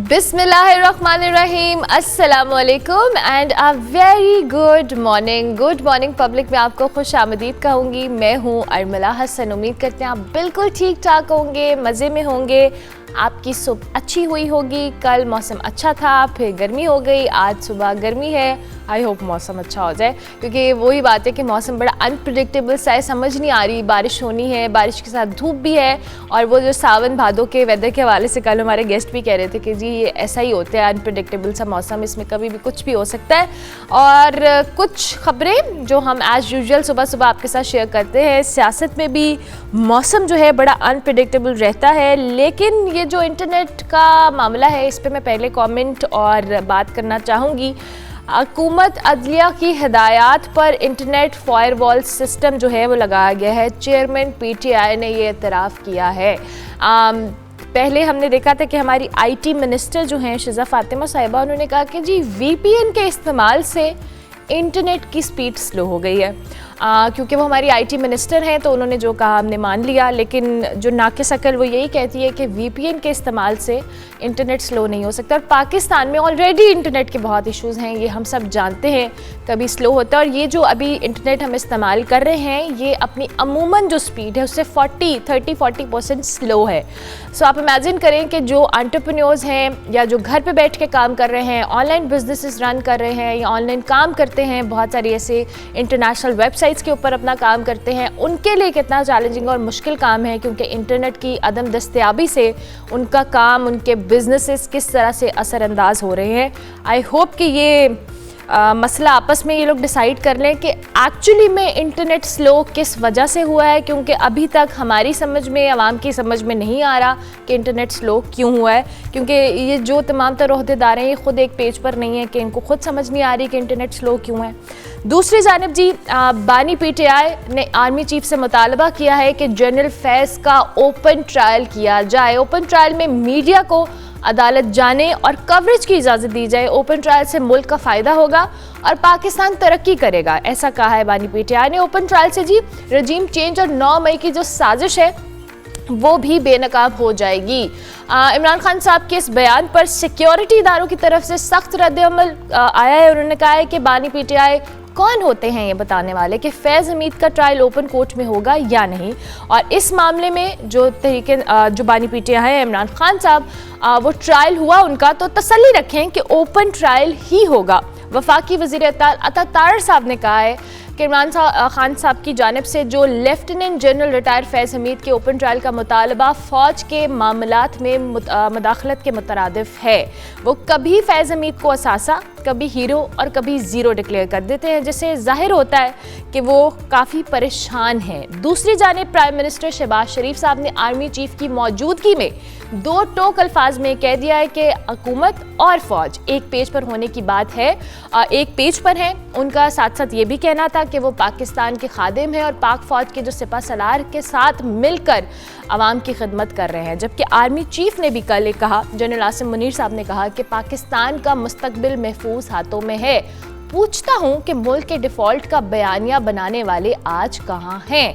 बिस्मिल्लाहिर्रहमानिर्रहीम, अस्सलामुअलैकुम and a very good morning public में आपको खुश आमदीद कहूँगी। मैं हूँ अर्मिला हसन। उम्मीद करते हैं आप बिल्कुल ठीक ठाक होंगे, मज़े में होंगे, आपकी सुबह अच्छी हुई होगी। कल मौसम अच्छा था, फिर गर्मी हो गई, आज सुबह गर्मी है। आई होप मौसम अच्छा हो जाए, क्योंकि वही बात है कि मौसम बड़ा अनप्रिडिक्टेबल सा है, समझ नहीं आ रही। बारिश होनी है, बारिश के साथ धूप भी है, और वो जो सावन भादों के वेदर के हवाले से कल हमारे गेस्ट भी कह रहे थे कि जी ये ऐसा ही होता है, अनप्रिडिक्टेबल सा मौसम, इसमें कभी भी कुछ भी हो सकता है। और कुछ खबरें जो हम एज़ यूजुअल सुबह सुबह आपके साथ शेयर करते हैं। सियासत में भी मौसम जो है बड़ा अनप्रिडिक्टेबल रहता है, लेकिन ये जो इंटरनेट का मामला है इस पर मैं पहले कमेंट और बात करना चाहूँगी। हुकूमत अदलिया की हिदायत पर इंटरनेट फायरवॉल सिस्टम जो है वो लगाया गया है। चेयरमैन पीटीआई ने ये एतराफ़ किया है। पहले हमने देखा था कि हमारी आईटी मिनिस्टर जो हैं शिज़ा फातिमा साहिबा, उन्होंने कहा कि जी वीपीएन के इस्तेमाल से इंटरनेट की स्पीड स्लो हो गई है। क्योंकि वो हमारी आईटी मिनिस्टर हैं तो उन्होंने जो कहा हमने मान लिया, लेकिन जो नाक़िस अकल वो यही कहती है कि वीपीएन के इस्तेमाल से इंटरनेट स्लो नहीं हो सकता। और पाकिस्तान में ऑलरेडी इंटरनेट के बहुत इश्यूज़ हैं, ये हम सब जानते हैं, कभी स्लो होता है। और ये जो अभी इंटरनेट हम इस्तेमाल कर रहे हैं ये अपनी अमूमन जो स्पीड है उससे 30-40% स्लो है। सो आप इमेजिन करें कि जो एंटरप्रेन्योर्स हैं या जो घर पे बैठ के काम कर रहे हैं, ऑनलाइन बिजनेसेस रन कर रहे हैं या ऑनलाइन काम करते हैं, बहुत सारी ऐसे इंटरनेशनल वेबसाइट्स के ऊपर अपना काम करते हैं, उनके लिए कितना चैलेंजिंग और मुश्किल काम है, क्योंकि इंटरनेट की अदम दस्तयाबी से उनका काम, उनके बिजनेसेस किस तरह से असरअंदाज हो रहे हैं। आई होप कि ये मसला आपस में ये लोग डिसाइड कर लें कि एक्चुअली में इंटरनेट स्लो किस वजह से हुआ है, क्योंकि अभी तक हमारी समझ में, आवाम की समझ में नहीं आ रहा कि इंटरनेट स्लो क्यों हुआ है। क्योंकि ये जो तमाम तर ओहदेदार हैं ये ख़ुद एक पेज पर नहीं है कि इनको खुद समझ नहीं आ रही कि इंटरनेट स्लो क्यों है। दूसरी जानिब जी बानी पीटीआई ने आर्मी चीफ से मुतालबा किया है कि जनरल फैज़ का ओपन ट्रायल किया जाए। ओपन ट्रायल में मीडिया को अदालत जाने और कवरेज की इजाज़त दी जाए। ओपन ट्रायल से मुल्क का फ़ायदा होगा और पाकिस्तान तरक्की करेगा, ऐसा कहा है बानी पीटीआई ने। ओपन ट्रायल से जी रजीम चेंज और 9 मई की जो साजिश है वो भी बेनकाब हो जाएगी। इमरान खान साहब के इस बयान पर सिक्योरिटी इदारों की तरफ से सख्त रद्द-ए-अमल आया है। उन्होंने कहा है कि बानी पीटीआई कौन होते हैं ये बताने वाले कि फैज़ हमीद का ट्रायल ओपन कोर्ट में होगा या नहीं। और इस मामले में जो जो बानी पीटीआई है इमरान खान साहब, वो ट्रायल हुआ उनका तो तसल्ली रखें कि ओपन ट्रायल ही होगा। वफाकी वज़ीर अता साहब ने कहा है कि इमरान खान साहब की जानिब से जो लेफ्टिनेंट जनरल रिटायर फैज़ हमीद के ओपन ट्रायल का मुतालबा फ़ौज के मामलात में मुदाखलत के मुतरादिफ है। वो कभी फैज़ हमीद को असासा, कभी हीरो और कभी ज़ीरो डिक्लेयर कर देते हैं, जिससे ज़ाहिर होता है कि वो काफ़ी परेशान हैं। दूसरी जानिब प्राइम मिनिस्टर शहबाज शरीफ साहब ने आर्मी चीफ की मौजूदगी में 2 टोक अल्फाज में कह दिया है कि हुकूमत और फ़ौज एक पेज पर होने की बात है, एक पेज पर हैं। उनका साथ साथ ये भी कहना था कि वो पाकिस्तान के खादिम हैं और पाक फ़ौज के जो सिपा सलार के साथ मिलकर आवाम की खिदमत कर रहे हैं। जबकि आर्मी चीफ ने भी कल कहा, जनरल आसिम मुनीर साहब ने कहा कि पाकिस्तान का मुस्तकबिल महफूज हाथों में है। पूछता हूँ कि मुल्क के डिफ़ॉल्ट का बयानिया बनाने वाले आज कहाँ हैं।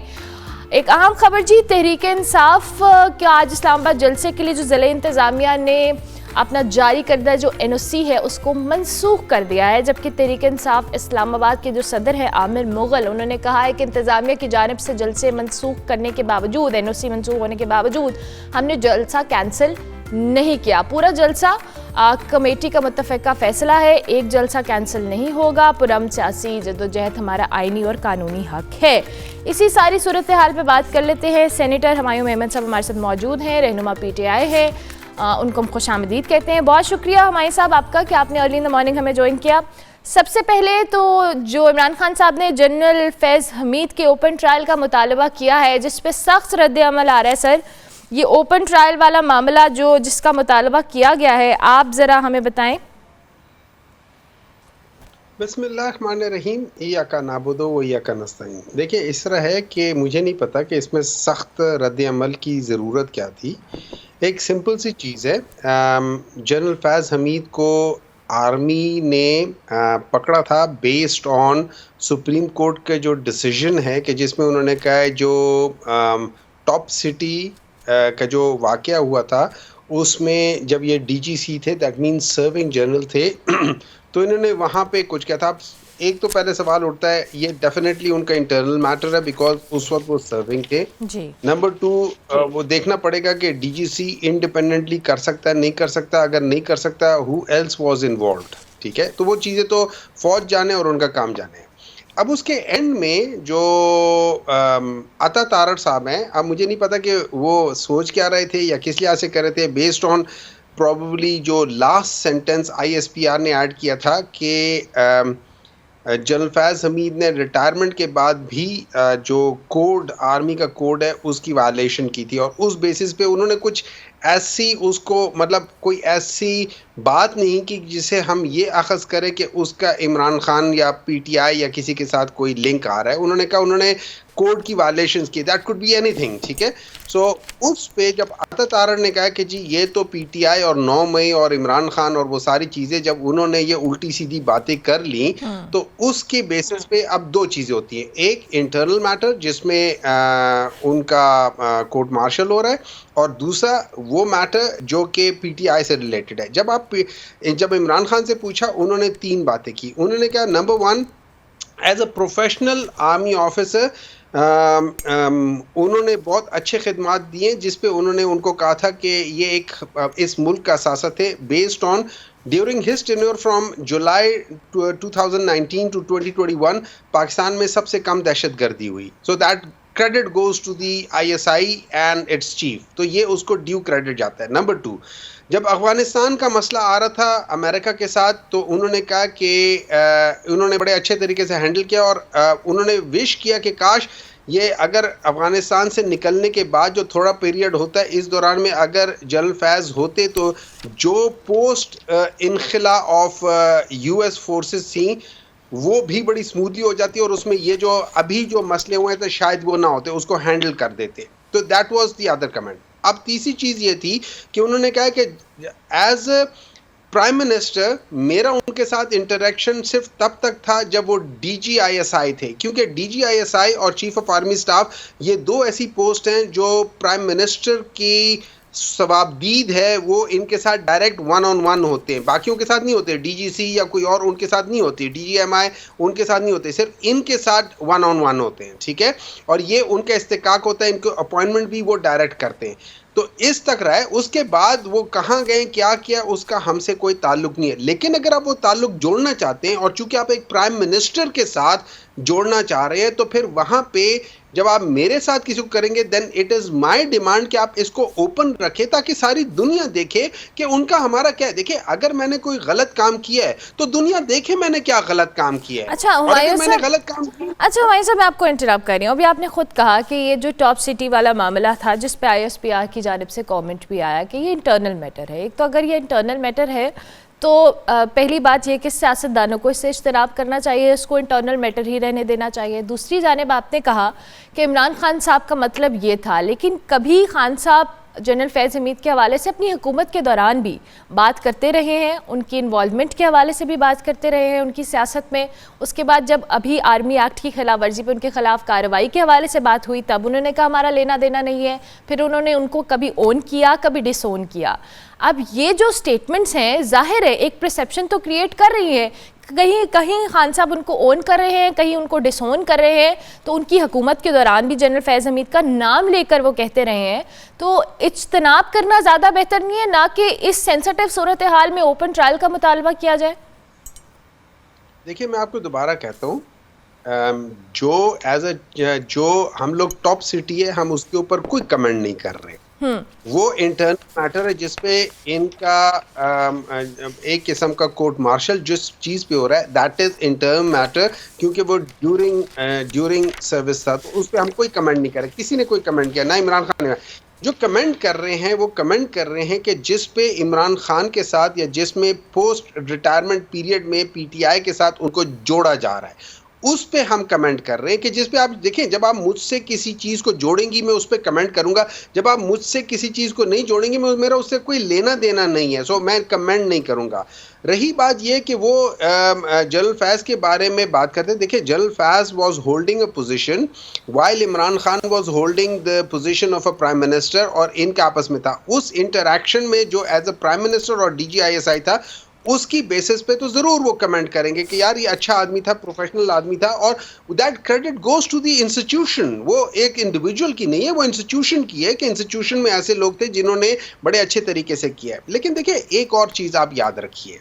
एक अहम खबर जी, तहरीक इंसाफ के आज इस्लामाबाद जलसे के लिए जो ज़िला इंतज़ामिया ने अपना जारी करदा जो एनओसी है उसको मनसूख कर दिया है। जबकि तहरीक इंसाफ इस्लामाबाद के जो सदर हैं आमिर मुग़ल, उन्होंने कहा है कि इंतज़ामिया की जानिब से जलसे मनसूख करने के बावजूद, एनओसी मनसूख होने के बावजूद हमने जलसा कैंसिल नहीं किया। पूरा जलसा कमेटी का मुत्तफ़िका फ़ैसला है, एक जलसा कैंसिल नहीं होगा। पुरअमन सियासी जद्दोजहद हमारा आइनी और कानूनी हक है। इसी सारी सूरत हाल पे बात कर लेते हैं। सेनेटर हुमायूं अहमद साहब हमारे साथ मौजूद हैं, रहनुमा पीटीआई है, उनको हम खुशामदीद कहते हैं। बहुत शुक्रिया हुमायूं साहब आपका कि आपने अर्ली इन द मॉर्निंग हमें ज्वाइन किया। सबसे पहले तो जो इमरान खान साहब ने जनरल फैज़ हमीद के ओपन ट्रायल का मुतालबा किया है, जिस पे सख्त रद्द-ए-अमल आ रहा है, सर ये ओपन ट्रायल वाला मामला जो जिसका मुतालबा किया गया है, आप ज़रा हमें बताएं। बिस्मिल्लाहिर्रहमानिर्रहीम, इय्याका नअबुदु व इय्याका नस्तईन। देखिए, इस तरह है कि मुझे नहीं पता कि इसमें सख्त रद्द-ए-अमल की ज़रूरत क्या थी। एक सिंपल सी चीज़ है, जनरल फैज़ हमीद को आर्मी ने पकड़ा था बेस्ड ऑन सुप्रीम कोर्ट के जो डिसीजन है कि जिसमें उन्होंने कहा है जो टॉप सिटी का जो वाक़या हुआ था उसमें जब ये डीजीसी थे, दैट मीन्स सर्विंग जनरल थे, तो इन्होंने वहाँ पे कुछ किया था। अब एक तो पहले सवाल उठता है, ये डेफिनेटली उनका इंटरनल मैटर है बिकॉज उस वक्त वो सर्विंग थे। जी। नंबर 2, वो देखना पड़ेगा कि डीजीसी इंडिपेंडेंटली कर सकता है, नहीं कर सकता। अगर नहीं कर सकता, हु एल्स वाज इन्वॉल्व्ड, ठीक है। तो वो चीज़ें तो फौज जाने और उनका काम जाने। अब उसके एंड में जो अता तारड़ साहब हैं, अब मुझे नहीं पता कि वो सोच क्या रहे थे या किस लिहाज से कर रहे थे, बेस्ड ऑन प्रॉबली जो लास्ट सेंटेंस आईएसपीआर ने ऐड किया था कि जनरल फैज़ हमीद ने रिटायरमेंट के बाद भी जो कोड, आर्मी का कोड है, उसकी वायलेशन की थी, और उस बेसिस पे उन्होंने कुछ ऐसी उसको, मतलब कोई ऐसी बात नहीं कि जिसे हम ये अखज़ करें कि उसका इमरान खान या पीटीआई या किसी के साथ कोई लिंक आ रहा है। उन्होंने कहा उन्होंने कोड की वायलेशंस की, दैट कुड बी एनीथिंग, ठीक है। सो उस पे जब अता तारड़ ने कहा कि जी ये तो पीटीआई और 9 मई और इमरान खान और वो सारी चीज़ें, जब उन्होंने ये उल्टी सीधी बातें कर ली, तो उसके बेसिस पे अब 2 चीज़ें होती हैं। एक इंटरनल मैटर जिसमें उनका कोर्ट मार्शल हो रहा है, और दूसरा वो मैटर जो कि पीटीआई से रिलेटेड है। जब इमरान खान से पूछा, उन्होंने 3 बातें की। उन्होंने कहा number 1, as a professional army officer उन्होंने बहुत अच्छे खिदमात दिए, जिस पे उन्होंने उनको कहा था कि ये एक इस मुल्क का सियासत है based on during his tenure from July 2019 to 2021 Pakistan में सबसे कम दहशतगर्दी हुई। So that credit goes to the ISI and its chief, तो ये उसको ड्यू क्रेडिट जाता है। नंबर 2, जब अफगानिस्तान का मसला आ रहा था अमेरिका के साथ, तो उन्होंने कहा कि उन्होंने बड़े अच्छे तरीके से हैंडल किया, और उन्होंने विश किया कि काश ये अगर अफगानिस्तान से निकलने के बाद जो थोड़ा पीरियड होता है, इस दौरान में अगर जनरल फैज़ होते, तो जो पोस्ट इनखिला ऑफ यूएस फोर्सेस थी वो भी बड़ी स्मूथली हो जाती, और उसमें ये जो अभी जो मसले हुए थे शायद वो ना होते, उसको हैंडल कर देते। तो that was the other comment. अब तीसरी चीज़ ये थी कि उन्होंने कहा कि एज प्राइम मिनिस्टर मेरा उनके साथ इंटरेक्शन सिर्फ तब तक था जब वो डीजीआईएसआई थे, क्योंकि डीजीआईएसआई और चीफ ऑफ आर्मी स्टाफ ये 2 ऐसी पोस्ट हैं जो प्राइम मिनिस्टर की सवाबदीद है, वो इनके साथ डायरेक्ट 1-on-1 होते हैं, बाकियों के साथ नहीं होते। डीजीसी या कोई और उनके साथ नहीं होती, डीजीएमआई उनके साथ नहीं होते, सिर्फ इनके साथ 1-on-1 होते हैं, ठीक है। और ये उनका इस्तेकाक होता है, इनको अपॉइंटमेंट भी वो डायरेक्ट करते हैं। तो इस तक रहा है, उसके बाद वो कहाँ गए, क्या किया, उसका हमसे कोई ताल्लुक नहीं है। लेकिन अगर आप वो ताल्लुक जोड़ना चाहते हैं, और चूंकि आप एक प्राइम मिनिस्टर के साथ जोड़ना चाह रहे हैं, तो फिर वहाँ पे जब आप मेरे साथ किसी को करेंगे, then it is my demand कि आप इसको ओपन रखें, ताकि सारी दुनिया देखे कि उनका हमारा क्या है। देखिए, अगर मैंने कोई गलत काम किया है तो दुनिया देखे मैंने क्या गलत काम किया है। अच्छा हुमायूं साहब, मैंने गलत काम किया। अच्छा हुमायूं साहब, मैं आपको इंटरप्ट कर रही हूँ। अभी आपने खुद कहा कि ये जो टॉप सिटी वाला मामला था, जिस पे आईएसपीआर की जानिब से कमेंट भी आया कि ये इंटरनल मैटर है। एक तो अगर ये इंटरनल मैटर है, तो पहली बात ये कि सियासतदानों को इससे इज्तनाब करना चाहिए, इसको इंटरनल मैटर ही रहने देना चाहिए। दूसरी जानिब आपने कहा कि इमरान खान साहब का मतलब ये था, लेकिन कभी खान साहब जनरल फैज़ हमीद के हवाले से अपनी हुकूमत के दौरान भी बात करते रहे हैं, उनकी इन्वॉल्वमेंट के हवाले से भी बात करते रहे हैं उनकी सियासत में। उसके बाद जब अभी आर्मी एक्ट की खिलाफ वर्जी पर उनके खिलाफ कार्रवाई के हवाले से बात हुई, तब उन्होंने कहा हमारा लेना देना नहीं है। फिर उन्होंने उनको कभी ओन किया, कभी डिसओन किया। अब ये जो स्टेटमेंट्स हैं, जाहिर है एक परसेप्शन तो क्रिएट कर रही है, कहीं कहीं खान साहब उनको ओन कर रहे हैं, कहीं उनको डिसओन कर रहे हैं। तो उनकी हुकूमत के दौरान भी जनरल फैज़ हमीद का नाम लेकर वो कहते रहे हैं, तो इज्तनाब करना ज़्यादा बेहतर नहीं है, ना कि इस सेंसिटिव सूरत हाल में ओपन ट्रायल का मुतालबा किया जाए? देखिए, मैं आपको दोबारा कहता हूँ, जो हम लोग टॉप सिटी है, हम उसके ऊपर कोई कमेंट नहीं कर रहे। वो इंटरनल मैटर है जिसपे इनका एक किस्म का कोर्ट मार्शल जिस चीज़ पे हो रहा है, दैट इज इंटरनल मैटर, क्योंकि वो ड्यूरिंग सर्विस था, तो उस पर हम कोई कमेंट नहीं कर रहे। किसी ने कोई कमेंट किया, ना इमरान खान ने। जो कमेंट कर रहे हैं वो कमेंट कर रहे हैं कि जिस पे इमरान खान के साथ या जिसमें पोस्ट रिटायरमेंट पीरियड में पीटीआई के साथ उनको जोड़ा जा रहा है, उस पे हम कमेंट कर रहे हैं कि जिस पे आप देखें, जब आप मुझसे किसी चीज़ को जोड़ेंगी मैं उस पे कमेंट करूंगा, जब आप मुझसे किसी चीज़ को नहीं जोड़ेंगी मेरा उससे कोई लेना देना नहीं है, सो मैं कमेंट नहीं करूंगा। रही बात यह कि वो जनरल फैज़ के बारे में बात करते हैं, देखिए general Faiz was holding a position while Imran Khan was holding the position of a prime minister, और इनका आपस में था उस इंटरैक्शन में जो एज अ प्राइम मिनिस्टर और DGISI था, उसकी बेसिस पे तो जरूर वो कमेंट करेंगे कि यार ये अच्छा आदमी था, प्रोफेशनल आदमी था, और that credit goes to the institution. वो एक इंडिविजुअल की नहीं है, वो इंस्टीट्यूशन की है कि इंस्टीट्यूशन में ऐसे लोग थे जिन्होंने बड़े अच्छे तरीके से किया है। लेकिन देखिए एक और चीज आप याद रखिए,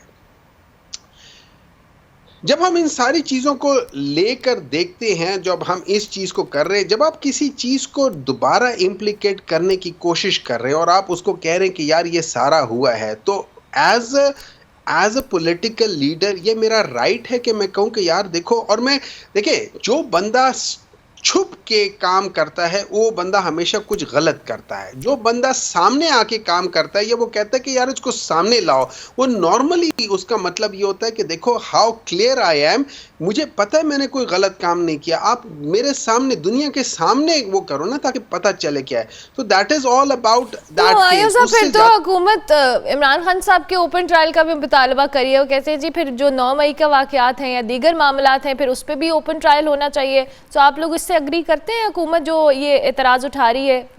जब हम इन सारी चीज़ों को लेकर देखते हैं, जब हम इस चीज़ को कर रहे हैं, जब आप किसी चीज़ को दोबारा इम्प्लीकेट करने की कोशिश कर रहे हैं और आप उसको कह रहे हैं कि यार ये सारा हुआ है, तो एज अ पॉलिटिकल लीडर ये मेरा राइट है कि मैं कहूँ कि यार देखो, और मैं देखिए जो बंदा छुप के काम करता है वो बंदा हमेशा कुछ गलत करता है, जो बंदा सामने आके काम करता है या वो कहता है कि यार इसको सामने लाओ, वो नॉर्मली उसका मतलब ये होता है कि देखो हाउ क्लियर आई एम, मुझे पता है मैंने कोई गलत काम नहीं किया, आप मेरे सामने दुनिया के सामने वो करो ना ताकि पता चले क्या है। तो that is all about that case. फिर तो हुकूमत इमरान खान साहब के ओपन ट्रायल का भी मुतालबा करिए, वो कहते हैं जी फिर जो 9 मई का वाकयात हैं या दीगर मामलात हैं फिर उस पर भी ओपन ट्रायल होना चाहिए। तो आप लोग इससे अग्री करते हैं, हुकूमत जो ये एतराज़ उठा रही है?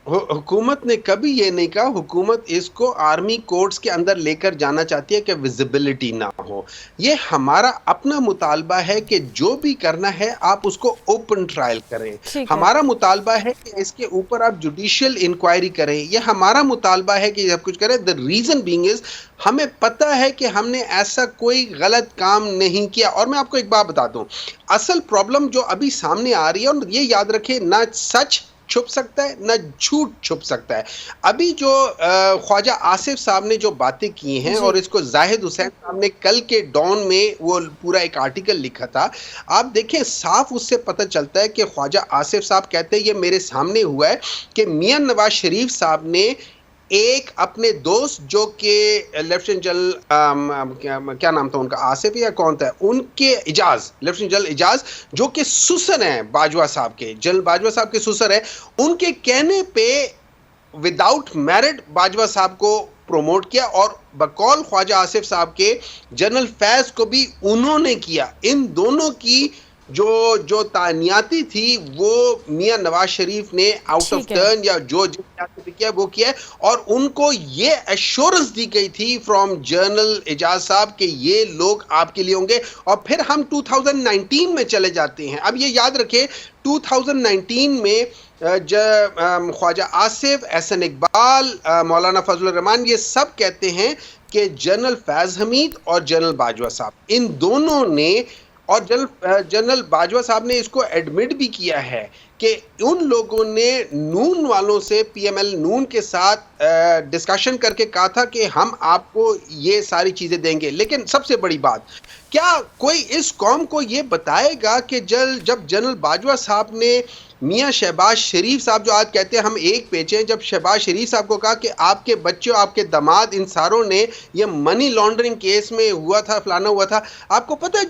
हुकूमत ने कभी ये नहीं कहा, हुकूमत इसको आर्मी कोर्ट्स के अंदर लेकर जाना चाहती है कि विजिबिलिटी ना हो। ये हमारा अपना मुतालबा है कि जो भी करना है आप उसको ओपन ट्रायल करें, हमारा मुतालबा है कि इसके ऊपर आप जुडिशियल इंक्वायरी करें, ये हमारा मुतालबा है कि सब कुछ करें। द रीजन बीइंग इज हमें पता है कि हमने ऐसा कोई गलत काम नहीं किया। और मैं आपको एक बात बता दूं, असल प्रॉब्लम जो अभी सामने आ रही है, और ये याद रखें, ना सच छुप सकता है ना झूठ छुप सकता है। अभी जो ख्वाजा आसिफ साहब ने जो बातें की हैं और इसको जाहिद हुसैन साहब ने कल के डॉन में वो पूरा एक आर्टिकल लिखा था, आप देखें साफ उससे पता चलता है कि ख्वाजा आसिफ साहब कहते हैं ये मेरे सामने हुआ है कि मियां नवाज शरीफ साहब ने एक अपने दोस्त जो कि लेफ्टिनेंट जनरल क्या नाम था उनका, आसिफ या कौन था, उनके इजाज, लेफ्टिनेंट जनरल इजाज जो कि सुसर हैं बाजवा साहब के, जनरल बाजवा साहब के सुसर है, उनके कहने पे विदाउट मेरिट बाजवा साहब को प्रमोट किया और बकौल ख्वाजा आसिफ साहब के जनरल फैज को भी उन्होंने किया। इन दोनों की जो तानियाती थी वो मियां नवाज शरीफ ने आउट ऑफ टर्न या जो किया वो किया, और उनको ये एश्योरेंस दी गई थी फ्रॉम जनरल एजाज साहब कि ये लोग आपके लिए होंगे। और फिर हम 2019 में चले जाते हैं। अब ये याद रखें 2019 में ख्वाजा आसिफ, एहसन इकबाल, मौलाना फजलुर रहमान, ये सब कहते हैं कि जनरल फैज हमीद और जनरल बाजवा साहब, इन दोनों ने, और जनरल बाजवा साहब ने इसको एडमिट भी किया है कि उन लोगों ने नून वालों से, PML नून के साथ डिस्कशन करके कहा था कि हम आपको ये सारी चीज़ें देंगे। लेकिन सबसे बड़ी बात, क्या कोई इस कौम को ये बताएगा कि जब जनरल बाजवा साहब ने मियां शहबाज शरीफ साहब, जो आज कहते हैं हम एक पेज हैं, जब शहबाज शरीफ साहब को कहा कि आपके बच्चों, आपके दामाद, इन सारों ने ये मनी लॉन्ड्रिंग केस में हुआ था, फलाना हुआ था, आपको पता है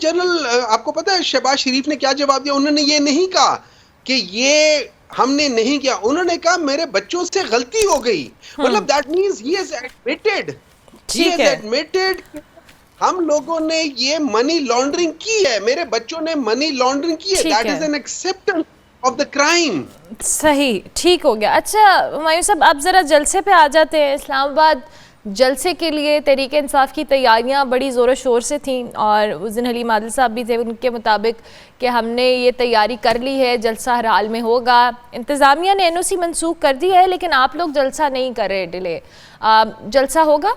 आपको पता है शहबाज शरीफ ने क्या जवाब दिया? उन्होंने ये नहीं कहा कि ये हमने नहीं किया, उन्होंने कहा मेरे बच्चों से गलती हो गई। मतलब that means he has admitted हम लोगों ने ये मनी लॉन्ड्रिंग की है, मेरे बच्चों ने मनी लॉन्ड्रिंग की है। That is an acceptance of the crime. सही, ठीक हो गया। अच्छा हुमायूं साहब, आप जरा जलसे पे आ जाते हैं। इस्लामाबाद जलसे के लिए तहरीक इंसाफ की तैयारियां बड़ी ज़ोर शोर से थीं और उस दिन हलीम आदिल साहब भी थे, उनके मुताबिक कि हमने ये तैयारी कर ली है, जलसा हर हाल में होगा। इंतज़ामिया ने NOC मनसूख कर दी है लेकिन आप लोग जलसा नहीं कर रहे, डिले। जलसा होगा?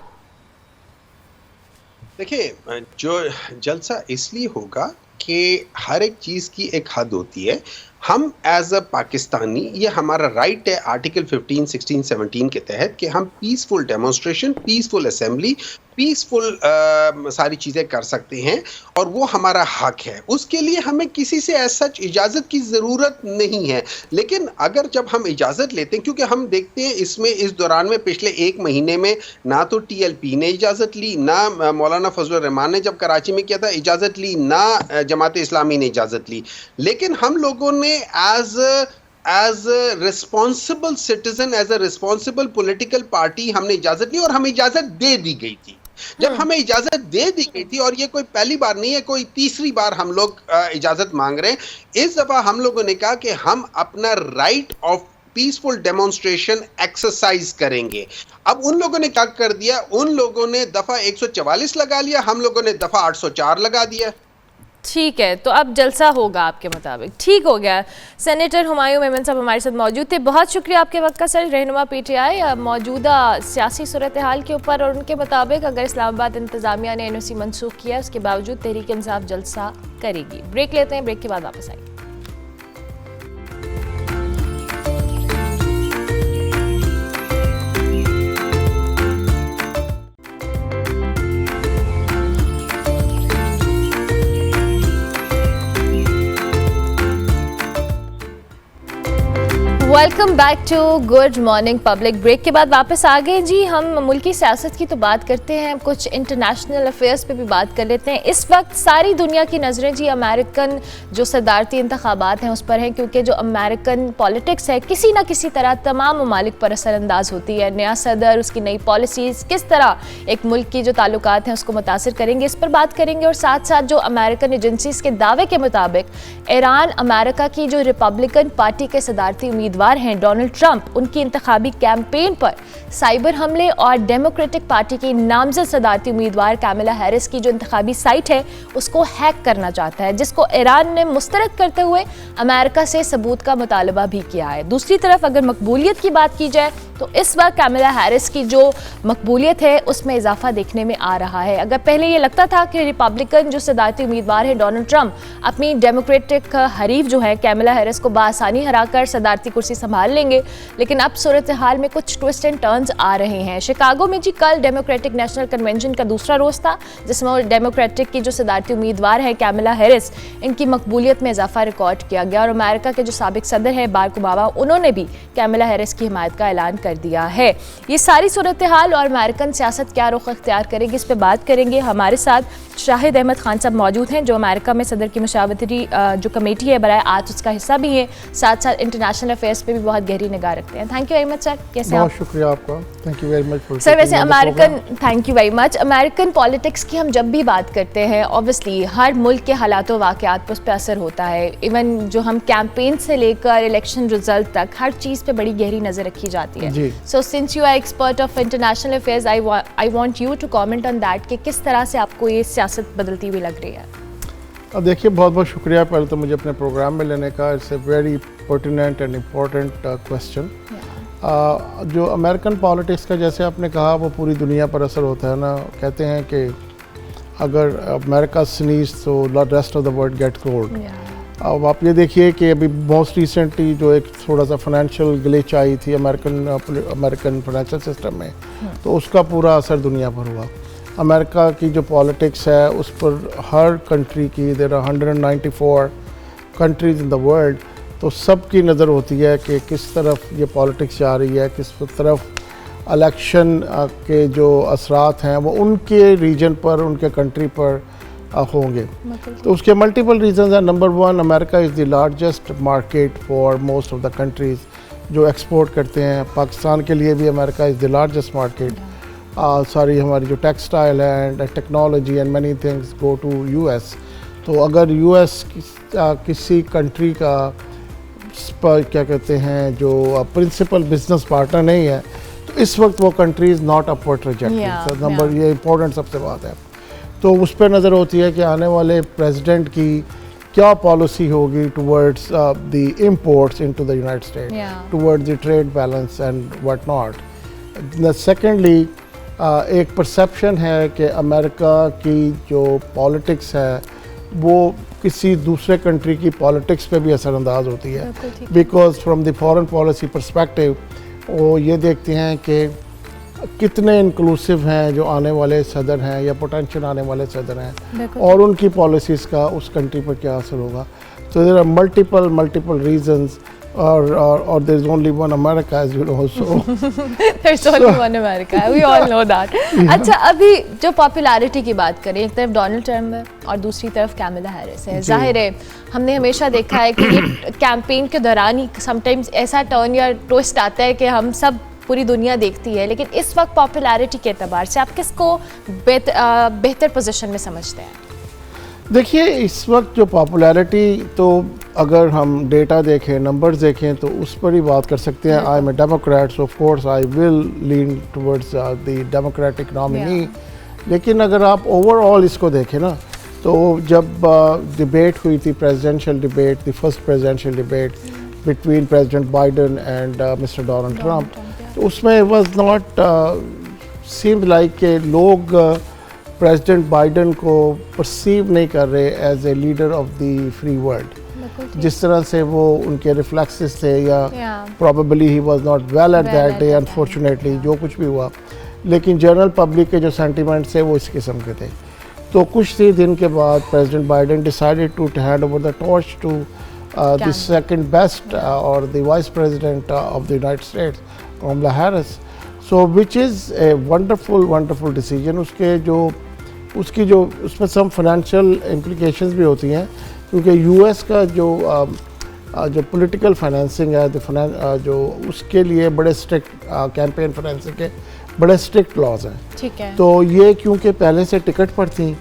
देखिए, जो जलसा इसलिए होगा कि हर एक चीज़ की एक हद होती है। हम एज अ पाकिस्तानी, ये हमारा राइट है आर्टिकल 15, 16, 17 के तहत कि हम peaceful demonstration, peaceful assembly, peaceful सारी चीज़ें कर सकते हैं और वो हमारा हक है। उसके लिए हमें किसी से एज़ सच इजाज़त की ज़रूरत नहीं है। लेकिन अगर जब हम इजाज़त लेते हैं, क्योंकि हम देखते हैं इसमें इस दौरान में पिछले 1 महीने में ना तो टीएलपी ने इजाज़त ली, ना मौलाना फजलुर रहमान ने जब कराची में किया था इजाज़त ली, ना जमात इस्लामी ने इजाज़त ली। लेकिन हम लोगों ने as responsible citizen, as a responsible political party हमने इजाज़त ली और हमें इजाज़त दे दी गई थी। जब हमें इजाज़त दे दी गई थी, और ये कोई पहली बार नहीं है, कोई तीसरी बार हम लोग इजाज़त मांग रहे हैं। इस दफ़ा हम लोगों ने कहा कि हम अपना right of peaceful demonstration exercise करेंगे। अब उन लोगों ने क्या कर दिया, उन लोगों ने दफ़ा 144 लगा लिया, हम लोगों ने दफ़ा 804 लगा दिया। ठीक है, तो अब जलसा होगा आपके मुताबिक। ठीक हो गया। सेनेटर हुमायूं मेमन साहब हमारे साथ मौजूद थे। बहुत शुक्रिया आपके वक्त का सर। रहनुमा पीटीआई मौजूदा सियासी सूरत हाल के ऊपर, और उनके मुताबिक अगर इस्लामाबाद इंतज़ामिया ने एनओसी मनसूख किया, उसके बावजूद तहरीक इंसाफ जलसा करेगी। ब्रेक लेते हैं, ब्रेक के बाद वापस आएंगे। Welcome back to good morning public. Break के बाद वापस आ गए जी। हम मुल्की सियासत की तो बात करते हैं, कुछ इंटरनेशनल अफेयर्स पे भी बात कर लेते हैं। इस वक्त सारी दुनिया की नज़रें जी अमेरिकन जो सदारती इंतखाबात हैं उस पर हैं, क्योंकि जो अमेरिकन पॉलिटिक्स है किसी ना किसी तरह तमाम ममालिक पर असरअंदाज होती है। नया सदर, उसकी नई पॉलिसीज़ किस तरह एक मुल्क की जो ताल्लुकात हैं उसको मुतासिर करेंगे, इस पर बात करेंगे। और साथ साथ जो अमेरिकन एजेंसीज़ के दावे के मुताबिक ईरान अमेरिका की जो रिपब्लिकन पार्टी के सदारती उम्मीदवार हैं डोनाल्ड ट्रंप, उनकी इंतखाबी कैंपेन पर साइबर हमले, और डेमोक्रेटिक पार्टी की नामजद सदारती उम्मीदवार कैमला हैरिस की जो इंतखाबी साइट है उसको हैक करना चाहता है, जिसको ईरान ने मुस्तरद करते हुए अमेरिका से सबूत का मुतालबा भी किया है। दूसरी तरफ अगर मकबूलियत की बात की जाए तो इस वक्त कैमला हैरिस की जो मकबूलियत है उसमें इजाफा देखने में आ रहा है। अगर पहले ये लगता था कि रिपब्लिकन जो सदारती उम्मीदवार है डोनाल्ड ट्रंप अपनी डेमोक्रेटिक हरीफ जो है कैमला हैरिस को बासानी हराकर सदारती कुर्सी संभाल लेंगे, लेकिन अब सूरत हाल में कुछ ट्विस्ट एंड टर्न्स आ रहे हैं। शिकागो में जी कल डेमोक्रेटिक नेशनल कन्वेंशन का दूसरा रोज था, जिसमें डेमोक्रेटिक की जो सदारती उम्मीदवार है कैमला हैरिस, इनकी मकबूलियत में इजाफा रिकॉर्ड किया गया। और अमेरिका के जो साबिक सदर है बाराक ओबामा, उन्होंने भी कैमला हैरिस की हिमायत का ऐलान कर दिया है। ये सारी सूरत हाल और अमेरिकन सियासत क्या रुख अख्तियार करेगी, इस पर बात करेंगे। हमारे साथ शाहिद अहमद खान साहब मौजूद हैं, जो अमेरिका में सदर की मशावरती जो कमेटी है बराए आज उसका हिस्सा भी है, साथ साथ इंटरनेशनल अफेयर्स पे भी बहुत गहरी निगाह रखते हैं। Thank you very much sir. कैसे बहुत शुक्रिया आपका, thank you very much sir. वैसे American, thank you very much. American politics की हम जब भी बात करते हैं, ऑब्वियसली हर मुल्क के हालात व वाक़यात पर उस पर असर होता है। इवन जो हम कैंपेन से लेकर इलेक्शन रिजल्ट तक हर चीज़ पे बड़ी गहरी नज़र रखी जाती है। So since you are expert of international affairs, I want you to comment on that कि किस तरह से आपको ये सियासत बदलती हुई लग रही है। अब देखिए, बहुत बहुत शुक्रिया पहले तो मुझे अपने प्रोग्राम में लेने का। It's a very pertinent and important question. जो अमेरिकन पॉलिटिक्स का, जैसे आपने कहा, वो पूरी दुनिया पर असर होता है ना। कहते हैं कि अगर अमेरिका स्नीज तो the rest of the world gate cold. अब आप ये देखिए कि अभी मोस्ट रिसेंटली जो एक थोड़ा सा फाइनेंशियल ग्लिच आई थी अमेरिकन फाइनेंशियल सिस्टम में, तो उसका पूरा असर दुनिया पर हुआ। अमेरिका की जो पॉलिटिक्स है उस पर हर कंट्री की, there are 194 countries in the world, तो सब की नज़र होती है कि किस तरफ ये पॉलिटिक्स जा रही है, किस तरफ इलेक्शन के जो असरात हैं वो उनके रीजन पर, उनके कंट्री पर होंगे। तो उसके मल्टीपल रीजंस हैं। Number one, America is the largest market for most of the countries जो एक्सपोर्ट करते हैं। पाकिस्तान के लिए भी America is the largest market. सारी हमारी जो टेक्सटाइल है and technology and many things go to US. तो अगर यूएस किसी कंट्री का क्या कहते हैं जो प्रिंसिपल बिजनेस पार्टनर नहीं है, तो इस वक्त वो country is not upward trajectory. Number ये इम्पोर्टेंट सबसे बात है। तो उस पर नज़र होती है कि आने वाले प्रेसिडेंट की क्या पॉलिसी होगी towards the imports into the United state, towards the trade balance and what not. Secondly, एक परसेप्शन है कि अमेरिका की जो पॉलिटिक्स है वो किसी दूसरे कंट्री की पॉलिटिक्स पे भी असरअंदाज होती है, because from the foreign policy perspective वो ये देखते हैं कि कितने इंक्लूसिव हैं जो आने वाले सदर हैं या पोटेंशियल आने वाले सदर हैं, बिल्कुल। और उनकी पॉलिसीज़ का उस कंट्री पर क्या असर होगा. So there are multiple reasons, or there is only one America, as you know. So There's only one America. We all know that. अच्छा, अभी जो पॉपुलैरिटी की बात करें, एक तरफ डोनाल्ड ट्रम्प है और दूसरी तरफ कैमला हैरिस है. जाहिर है हमने हमेशा देखा है कि ये कैंपेन के दौरान ही समटाइम्स ऐसा टर्न या ट्विस्ट आता है कि हम सब पूरी दुनिया देखती है, लेकिन इस वक्त पॉपुलैरिटी के एतबार से आप किसको बेहतर पोजीशन में समझते हैं? देखिए, इस वक्त जो पॉपुलैरिटी, तो अगर हम डेटा देखें, नंबर्स देखें, तो उस पर ही बात कर सकते हैं. I am a Democrat, so of course I will lean towards the Democratic nominee. लेकिन अगर आप ओवरऑल इसको देखें ना, तो जब डिबेट हुई थी, presidential debate, the first presidential debate between president Biden and mister Donald Trump, तो उसमें वाज नॉट सीम्ड लाइक के लोग प्रेसिडेंट बाइडन को परसीव नहीं कर रहे as a leader of the free world. जिस तरह से वो उनके रिफ्लेक्सेस थे, या probably he was not well at that day, unfortunately, जो कुछ भी हुआ. लेकिन जनरल पब्लिक के जो सेंटिमेंट्स थे वो इस किस्म के थे. तो कुछ ही दिन के बाद president Biden decided to hand over the torch to the second best और the vice president of the United States, Kamala Harris. So which is a wonderful decision. उसकी जो उसमें सम फाइनेंशियल इम्प्लीकेशंस भी होती हैं, क्योंकि यूएस का जो पॉलिटिकल फाइनेंसिंग है, जो उसके लिए बड़े स्ट्रिक्ट कैंपेन फाइनेंसिंग के बड़े स्ट्रिक्ट लॉज हैं. ठीक है. तो ये क्योंकि पहले से टिकट पर थी,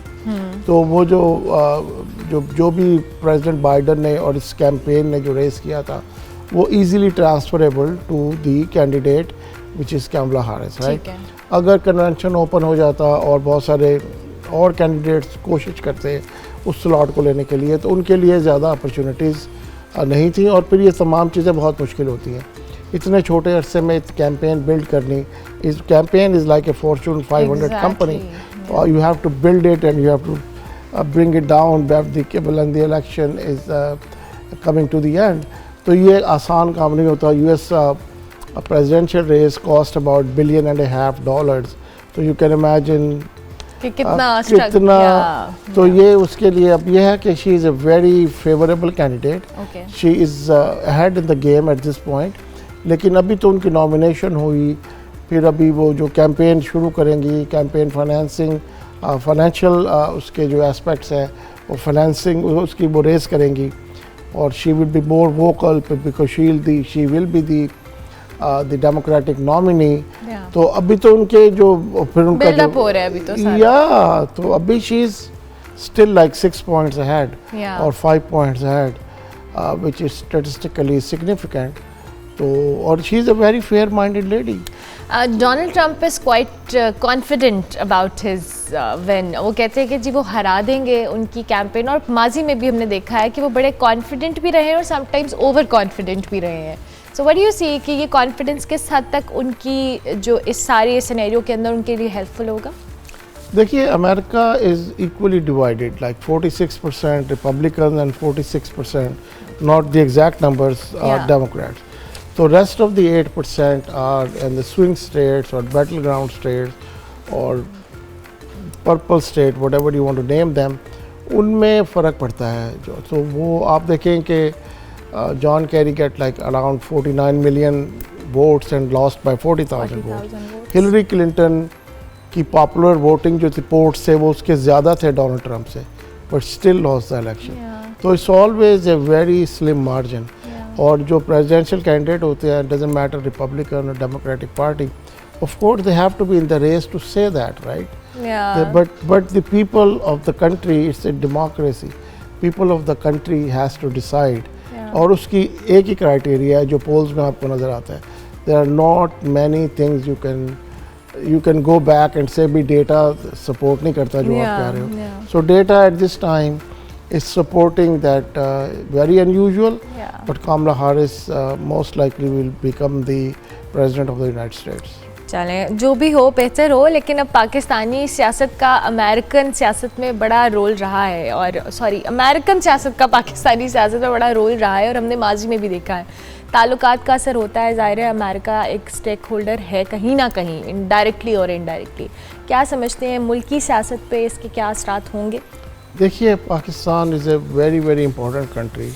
तो वो जो भी प्रेसिडेंट बाइडन ने और इस कैंपेन ने जो रेस किया था, वो easily transferable to the candidate which is Kamala Harris, right. अगर कन्वेंशन ओपन हो जाता और बहुत सारे और कैंडिडेट्स कोशिश करते उस स्लॉट को लेने के लिए, तो उनके लिए ज़्यादा अपॉर्चुनिटीज़ नहीं थी. और फिर ये तमाम चीज़ें बहुत मुश्किल होती हैं. इतने छोटे अरसे में कैंपेन बिल्ड करनी, इस campaign is like a Fortune 500 company. You have to build it and you have to bring it down the cable and the election is coming to the end. तो ये आसान काम नहीं होता. US presidential race cost about $1.5 billion. तो you can imagine कि कितना तो ये उसके लिए अब ये है कि she is a very favorable candidate. She is ahead in the game at this point. लेकिन अभी तो उनकी नॉमिनेशन हुई, फिर अभी वो जो कैंपेन शुरू करेंगी, कैंपेन फाइनेंसिंग, फाइनेंशियल उसके जो एस्पेक्ट्स हैं, वो फाइनेंसिंग उसकी वो रेस करेंगी. और she will be more vocal because she will be the democratic nominee. तो अभी तो उनके जो फिर उनका बिल्डअप हो रहा है अभी तो सारा. या तो अभी she is still like 6 points ahead or 5 points ahead, which is statistically significant. तो और she is a very fair-minded lady. Donald Trump is quite confident about his win. वो कहते हैं कि जी वो हरा देंगे उनकी कैंपेन, और माजी में भी हमने देखा है कि वो बड़े कॉन्फिडेंट भी रहे हैं और समटाइम्स ओवर कॉन्फिडेंट भी रहे हैं. So what do you see कि ये कॉन्फिडेंस किस हद तक उनकी जो इस सारे सिनेरियो के अंदर उनके लिए हेल्पफुल होगा? देखिए, America is equally divided, like 46% Republican and 46%, not the exact numbers, are Democrats. तो rest of the 8% are in the swing states और बैटल ग्राउंड स्टेट्स और purple state, whatever you want to name them, उनमें फ़र्क पड़ता है. तो वो आप देखें कि John Kerry get like around 49 million votes and lost by 40,000 votes. Hillary Clinton की popular voting जो reports थे वो उसके ज़्यादा थे डोनाल्ड ट्रम्प से, but still lost the election. तो it's always a very slim margin. और जो presidential candidate होते हैं, doesn't matter Republican or Democratic Party, of course they have to be in the race to say that, right? But the people of the country, it's a democracy. People of the country has to decide. और उसकी एक ही criteria है जो poles में आपको नज़र आता है. There are not many things you can go back and से भी डेटा सपोर्ट नहीं करता जो आप कह रहे हो. So data at this time is supporting that very unusual, but Kamala Harris most likely will become the president of the United States. चलें, जो भी हो बेहतर हो, लेकिन अब पाकिस्तानी सियासत का अमेरिकन सियासत में बड़ा रोल रहा है, और अमेरिकन सियासत का पाकिस्तानी सियासत में बड़ा रोल रहा है, और हमने माजी में भी देखा है. ताल्लुकात का असर होता है। ज़ाहिर है अमेरिका एक स्टेक होल्डर है कहीं ना कहीं, डायरेक्टली और इनडायरेक्टली। क्या समझते हैं मुल्की सियासत पे इसके क्या असरात होंगे? देखिए, Pakistan is a very very important country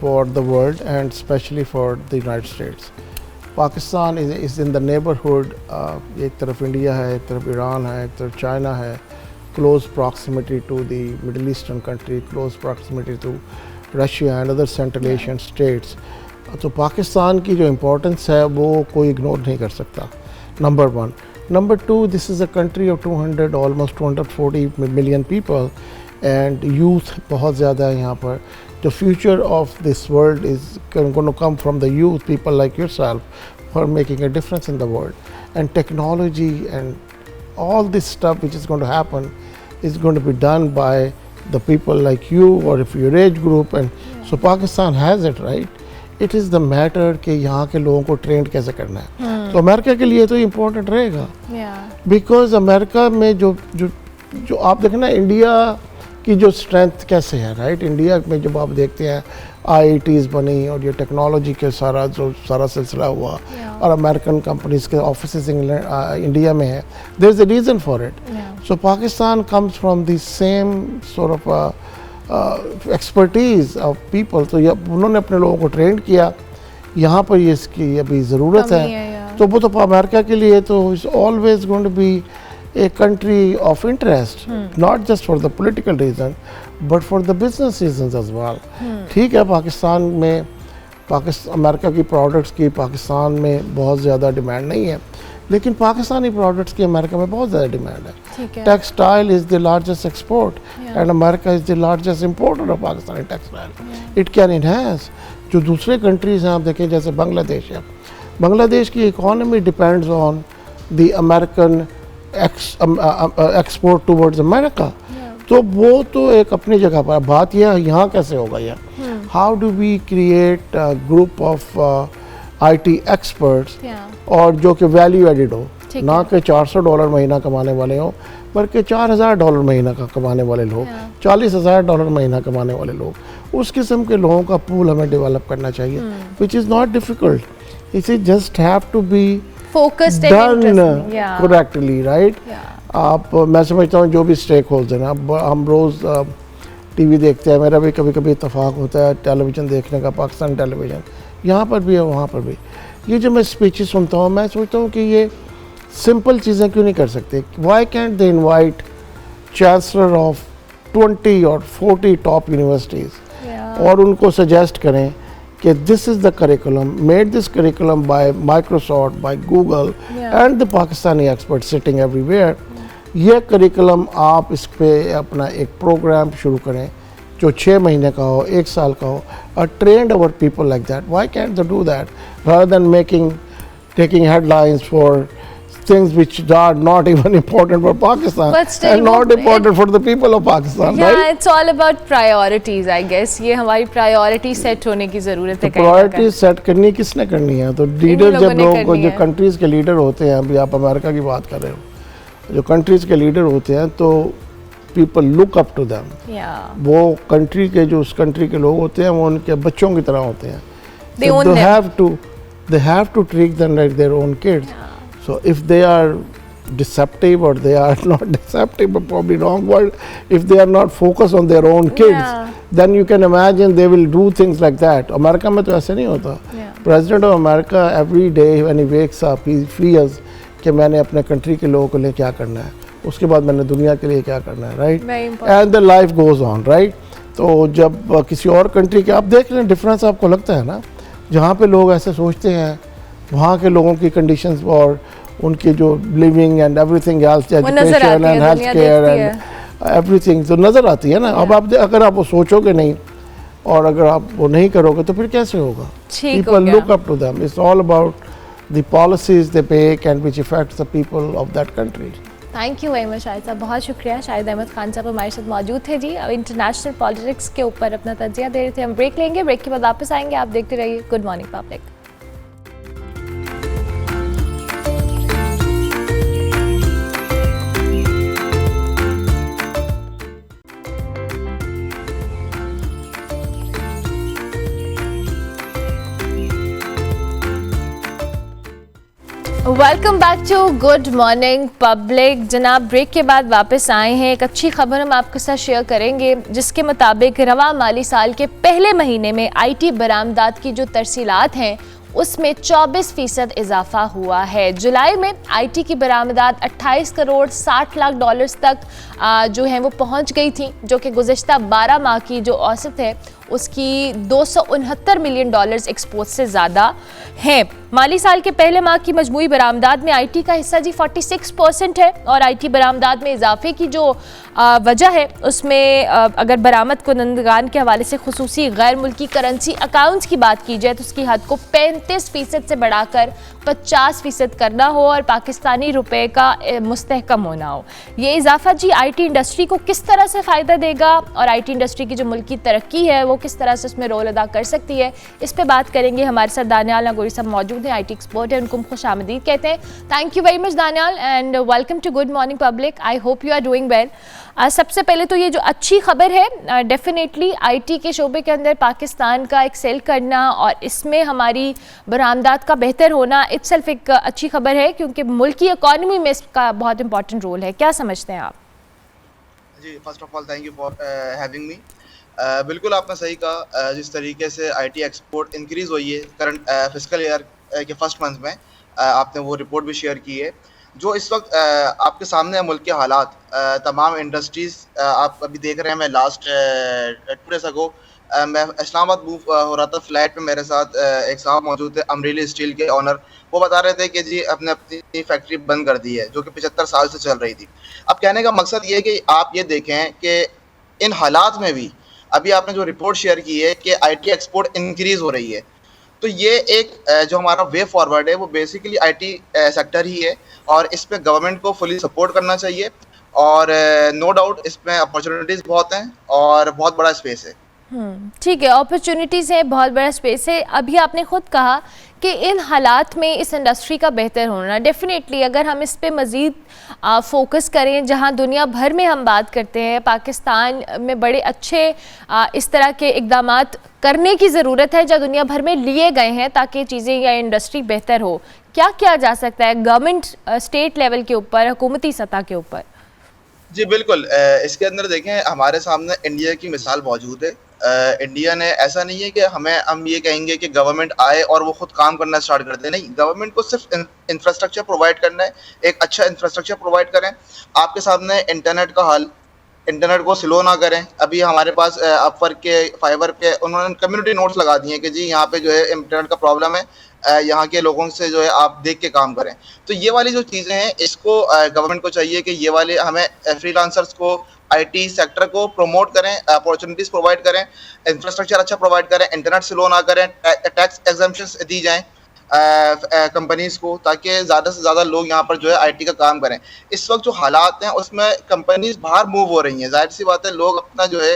for the world and specially for the United states. Pakistan is in the neighbourhood, एक तरफ इंडिया है, एक तरफ ईरान है, एक तरफ चाइना है, close proximity to the Middle Eastern country, close proximity to Russia and other Central Asian states. तो पाकिस्तान की जो इम्पोर्टेंस है वो कोई इग्नोर नहीं कर सकता, number one. Number two, this is a country of 200 almost 240 million people and youth बहुत ज़्यादा है यहाँ पर। The future of this world is going to come from the youth, people like yourself, who are making a difference in the world. And technology and all this stuff which is going to happen is going to be done by the people like you or if your age group, and so Pakistan has it, right? It is the matter कि यहाँ के लोगों को trend कैसे करना है। तो America के लिए तो इम्पोर्टेंट रहेगा, बिकॉज अमेरिका में जो जो जो आप देखें ना, इंडिया की जो स्ट्रेंथ कैसे है, राइट? इंडिया में जब आप देखते हैं IITs बनी और ये टेक्नोलॉजी के सारा सिलसिला हुआ और अमेरिकन कंपनीज के ऑफिसेस इंडिया में है, there is a reason for it. So Pakistan comes from the same sort of expertise of people. तो उन्होंने अपने लोगों को ट्रेंड किया, यहाँ पर ये इसकी अभी ज़रूरत है। तो वो तो अमेरिका के लिए तो is always going to be a country of interest, not just for the political reason but for the business reasons as well. ठीक है, पाकिस्तान में अमेरिका की प्रोडक्ट्स की पाकिस्तान में बहुत ज़्यादा डिमांड नहीं है, लेकिन पाकिस्तानी प्रोडक्ट्स की अमेरिका में बहुत ज़्यादा डिमांड है। Textile is the largest export and America is the largest importer of Pakistani textile. It can enhance जो दूसरे कंट्रीज़ हैं, आप देखें जैसे बांग्लादेश है, बांग्लादेश की economy depends on the American export towards America. तो वो तो एक अपनी जगह पर बात यह यहाँ कैसे होगा यार, how do we create group of IT experts और जो कि वैल्यू एडिड हो, ना कि $400 महीना कमाने वाले हो बल्कि $4000 महीना का कमाने वाले लोग, $40,000 महीना कमाने वाले लोग, उस किस्म के लोगों का पूल हमें डेवलप करना चाहिए, which is not difficult. It is just have to be focused done correctly, right? आप, मैं समझता हूँ जो भी स्टेक होल्डर हैं, अब हम रोज़ टीवी देखते हैं, मेरा भी कभी कभी इत्तेफाक होता है टेलीविज़न देखने का, पाकिस्तान टेलीविज़न, यहाँ पर भी है वहाँ पर भी। ये जो मैं स्पीचेस सुनता हूँ, मैं सोचता हूँ कि ये सिंपल चीज़ें क्यों नहीं कर सकते? Why can't they invite chancellor of 20 और 40 टॉप यूनिवर्सिटीज़ और उनको सजेस्ट करें कि this is the curriculum, made this curriculum bye Microsoft, by Google and the Pakistani expert sitting everywhere. ये करिकुलम आप इस पे अपना एक प्रोग्राम शुरू करें जो 6 महीने का हो, 1 साल का हो, और trained our people like that. Why can't they do that rather than taking headlines for things which are not even important for Pakistan and not important for the people of Pakistan, yeah, right? It's all about priorities, I guess. ये हमारी priority set होने की ज़रूरत है। Priority set करनी किसने करनी है? तो लीडर, जब लोगों को, जो कंट्रीज़ के लीडर होते हैं, अभी आप अमेरिका की बात कर रहे हो, जो कंट्रीज़ के लीडर होते हैं तो people look up to them. वो कंट्री के, जो उस कंट्री के लोग होते हैं, वो उनके बच्चों की तरह होते हैं। They have to treat them like their own kids. So if they are deceptive, or they are not deceptive, but probably wrong word, if they are not focused on their own kids, then you can imagine they will do things like that. America में तो ऐसे नहीं होता। President of America every day when he wakes up, he feels कि मैंने अपने country के लोगों के लिए क्या करना है, उसके बाद मैंने दुनिया के लिए क्या करना है, right? And the life goes on, right? तो जब किसी और कंट्री के, आप देख लें डिफरेंस, आपको लगता है ना, जहाँ पे लोग ऐसे सोचते हैं, वहाँ के लोगों की कंडीशंस और उनकी जो living and everything else, education and health care and everything तो नज़र आती है ना। अब आप अगर आप वो सोचोगे नहीं और अगर आप वो नहीं करोगे तो फिर कैसे होगा? People look up to them. It's all about the policies they make and which affects the people of that country. Thank you very much Shahid साहब, बहुत शुक्रिया। शाहिद अहमद खान साहब हमारे साथ मौजूद थे जी, अब इंटरनेशनल पॉलिटिक्स के ऊपर अपना तजिया दे रहे थे। हम ब्रेक लेंगे, ब्रेक के बाद वापस आएंगे। आप देखते रहिए good morning public. Welcome back to good morning public. जनाब, ब्रेक के बाद वापस आए हैं। एक अच्छी खबर हम आपके साथ शेयर करेंगे जिसके मुताबिक रवा माली साल के पहले महीने में आईटी बरामदात की जो तरसीलात हैं उसमें 24% इजाफा हुआ है। जुलाई में आईटी की बरामदात 28 करोड़ 60 लाख डॉलर्स तक जो है वो पहुंच गई थी, जो कि गुज़िश्ता 12 माह की जो औसत है उसकी 269 मिलियन डॉलर्स एक्सपोर्ट से ज़्यादा है। माली साल के पहले माह की मजमूई बरामदात में आईटी का हिस्सा जी 46% है और आईटी बरामदात में इजाफे की जो वजह है उसमें अगर बरामद कुनंदगान के हवाले से खुसूसी गैर मुल्की करेंसी अकाउंट्स की बात की जाए तो उसकी हद को 35% से बढ़ाकर 50% करना हो और पाकिस्तानी रुपए का मुस्तहकम होना हो। ये इजाफा जी आईटी इंडस्ट्री को किस तरह से फ़ायदा देगा और आईटी इंडस्ट्री की जो मुल्की तरक्की है वो किस तरह से उसमें रोल अदा कर सकती है, इस पे बात करेंगे। हमारे साथ दानियाल नागौरी साहब मौजूद हैं, आईटी एक्सपर्ट हैं, उनको खुश आमदीद कहते हैं। Thank you very much Daniyal and welcome to good morning public. I hope you are doing well. सबसे पहले तो ये जो अच्छी खबर है, डेफिनेटली आईटी के शोबे के अंदर पाकिस्तान का एक्सेल करना और इसमें हमारी बरामदात का बेहतर होना इट्सेल्फ एक अच्छी खबर है, क्योंकि मुल्क की इकॉनमी में इसका बहुत इंपॉर्टेंट रोल है। क्या समझते हैं आप? जी, first of all thank you for having me. बिल्कुल आपने सही कहा। जिस तरीके से आईटी एक्सपोर्ट इंक्रीज हुई है करंट फिस्कल ईयर के फर्स्ट मंथ में, आपने वो रिपोर्ट भी शेयर की है। जो इस वक्त आपके सामने है मुल्क के हालात, तमाम इंडस्ट्रीज आप अभी देख रहे हैं। मैं लास्ट 2 डेज अगो मैं इस्लामाबाद मूव हो रहा था, फ्लैट में मेरे साथ एक साहब मौजूद थे, अमरीली स्टील के ऑनर। वो बता रहे थे कि जी अपने अपनी फैक्ट्री बंद कर दी है जो कि 75 साल से चल रही थी। अब कहने का मकसद ये है कि आप ये देखें कि इन हालात में भी अभी आपने जो रिपोर्ट शेयर की है कि आईटी एक्सपोर्ट इंक्रीज हो रही है, तो ये एक जो हमारा वे फॉरवर्ड है वो बेसिकली आईटी सेक्टर ही है और इस पे गवर्नमेंट को फुली सपोर्ट करना चाहिए। और नो डाउट इसमें अपॉर्चुनिटीज़ बहुत हैं और बहुत बड़ा स्पेस है। ठीक है, अपॉर्चुनिटीज़ है, बहुत बड़ा स्पेस है। अभी आपने खुद कहा कि इन हालात में इस इंडस्ट्री का बेहतर होना, डेफिनेटली अगर हम इस पे मज़ीद फोकस करें, जहां दुनिया भर में हम बात करते हैं पाकिस्तान में बड़े अच्छे इस तरह के इक़दामात करने की ज़रूरत है जो दुनिया भर में लिए गए हैं ताकि चीज़ें या इंडस्ट्री बेहतर हो। क्या किया जा सकता है गवर्नमेंट स्टेट लेवल के ऊपर, हुकूमती सतह के ऊपर? जी बिल्कुल, इसके अंदर देखें हमारे सामने इंडिया की मिसाल मौजूद है। इंडिया ने ऐसा नहीं है कि हम ये कहेंगे कि गवर्नमेंट आए और वो खुद काम करना स्टार्ट कर दे। नहीं, गवर्नमेंट को सिर्फ इंफ्रास्ट्रक्चर प्रोवाइड करना है, एक अच्छा इंफ्रास्ट्रक्चर प्रोवाइड करें। आपके सामने इंटरनेट का हाल, इंटरनेट को स्लो ना करें। अभी हमारे पास अपवर्क के, फाइबर पे उन्होंने कम्युनिटी नोट्स लगा दिए कि जी यहाँ पे जो है इंटरनेट का प्रॉब्लम है, यहाँ के लोगों से जो है आप देख के काम करें। तो ये वाली जो चीज़ें हैं इसको गवर्नमेंट को चाहिए कि ये वाले हमें फ्रीलांसर्स को, आईटी सेक्टर को प्रमोट करें, अपॉर्चुनिटीज़ प्रोवाइड करें, इंफ्रास्ट्रक्चर अच्छा प्रोवाइड करें, इंटरनेट स्लो ना करें, टैक्स एग्जम्पशंस दी जाएँ कंपनीज़ को, ताकि ज़्यादा से ज़्यादा लोग यहाँ पर जो है आईटी का काम करें। इस वक्त जो हालात हैं उसमें कंपनीज़ बाहर मूव हो रही हैं, जाहिर सी बात है लोग अपना जो है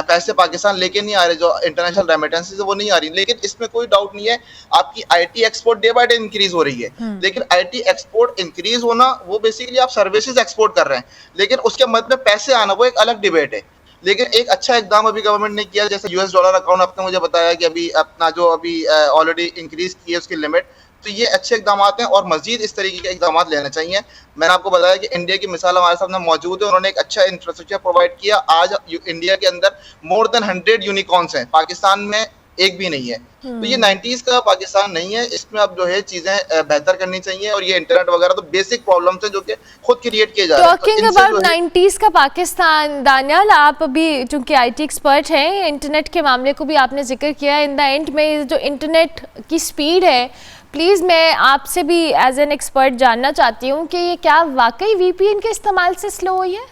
पैसे पाकिस्तान लेके नहीं आ रहे, जो इंटरनेशनल रेमिटेंसेस है वो नहीं आ रही। लेकिन इसमें कोई डाउट नहीं है आपकी IT export day by day increase हो रही है। लेकिन आईटी एक्सपोर्ट इंक्रीज होना वो बेसिकली आप सर्विसेज एक्सपोर्ट कर रहे हैं, लेकिन उसके मद में पैसे आना वो एक अलग डिबेट है। लेकिन एक अच्छा इकदाम अभी गवर्नमेंट ने किया, जैसे यूएस डॉलर अकाउंट आपने मुझे बताया कि अभी अपना जो अभी ऑलरेडी इंक्रीज की है उसकी लिमिट, तो ये अच्छे इकदाम हैं और मजीद इस तरीके के इकदाम लेने चाहिए। मैंने आपको बताया कि इंडिया की मिसाल हमारे सामने मौजूद है, उन्होंने एक अच्छा इंफ्रास्ट्रक्चर प्रोवाइड किया। आज इंडिया के अंदर मोर देन 100 यूनिकॉर्न्स हैं, पाकिस्तान में एक भी नहीं है। तो ये 90s का पाकिस्तान नहीं है, इसमें अब जो है चीजें बेहतर करनी चाहिए। और ये इंटरनेट वगैरह तो बेसिक प्रॉब्लम्स है जो कि खुद क्रिएट किए जा रहे हैं। टॉकिंग अबाउट 90s का पाकिस्तान, दानियाल आप अभी चूंकि आईटी एक्सपर्ट हैं, इंटरनेट के मामले को भी आपने जिक्र किया। इन द एंड में जो इंटरनेट की स्पीड है, प्लीज़ मैं आपसे भी एज एन एक्सपर्ट जानना चाहती हूँ कि ये क्या वाकई वीपीएन के इस्तेमाल से स्लो हुई है?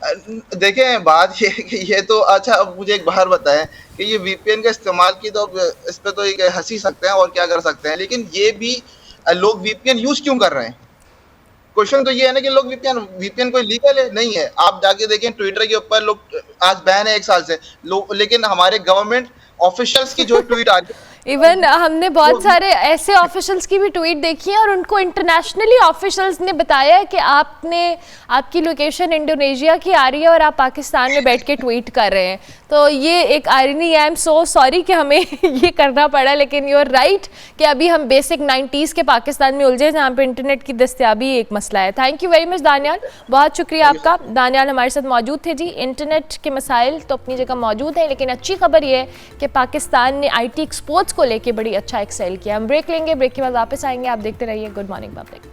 देखें बात ये तो अच्छा, अब मुझे एक बार बताएं कि ये वीपीएन का इस्तेमाल की तो इस पे तो हंसी सकते हैं और क्या कर सकते हैं, लेकिन ये भी लोग वीपीएन यूज क्यों कर रहे हैं? क्वेश्चन तो ये है ना कि लोग वीपीएन कोई लीगल है नहीं है। आप जाके देखें ट्विटर के ऊपर लोग आज बैन है 1 साल से लोग, लेकिन हमारे गवर्नमेंट ऑफिशियल्स की जो ट्वीट आ रही है इवन हमने बहुत सारे ऐसे ऑफिशियल्स की भी ट्वीट देखी है और उनको इंटरनेशनली ऑफिशियल्स ने बताया है कि आपकी लोकेशन इंडोनेशिया की आ रही है और आप पाकिस्तान में बैठ के ट्वीट कर रहे हैं। तो ये एक आयरनी है। आई एम सो सॉरी कि हमें ये करना पड़ा, लेकिन यू आर राइट कि अभी हम बेसिक 90s के पाकिस्तान में उलझे जहाँ पे इंटरनेट की दस्तयाबी एक मसला है। Thank you very much Daniyal, बहुत शुक्रिया आपका। दानियाल हमारे साथ मौजूद थे जी। इंटरनेट के मसाइल तो अपनी जगह मौजूद है, लेकिन अच्छी खबर ये है कि पाकिस्तान ने IT एक्सपोर्ट्स को लेके बड़ी अच्छा एक्सेल किया। हम ब्रेक लेंगे, ब्रेक के बाद वापस आएंगे। आप देखते रहिए good morning public.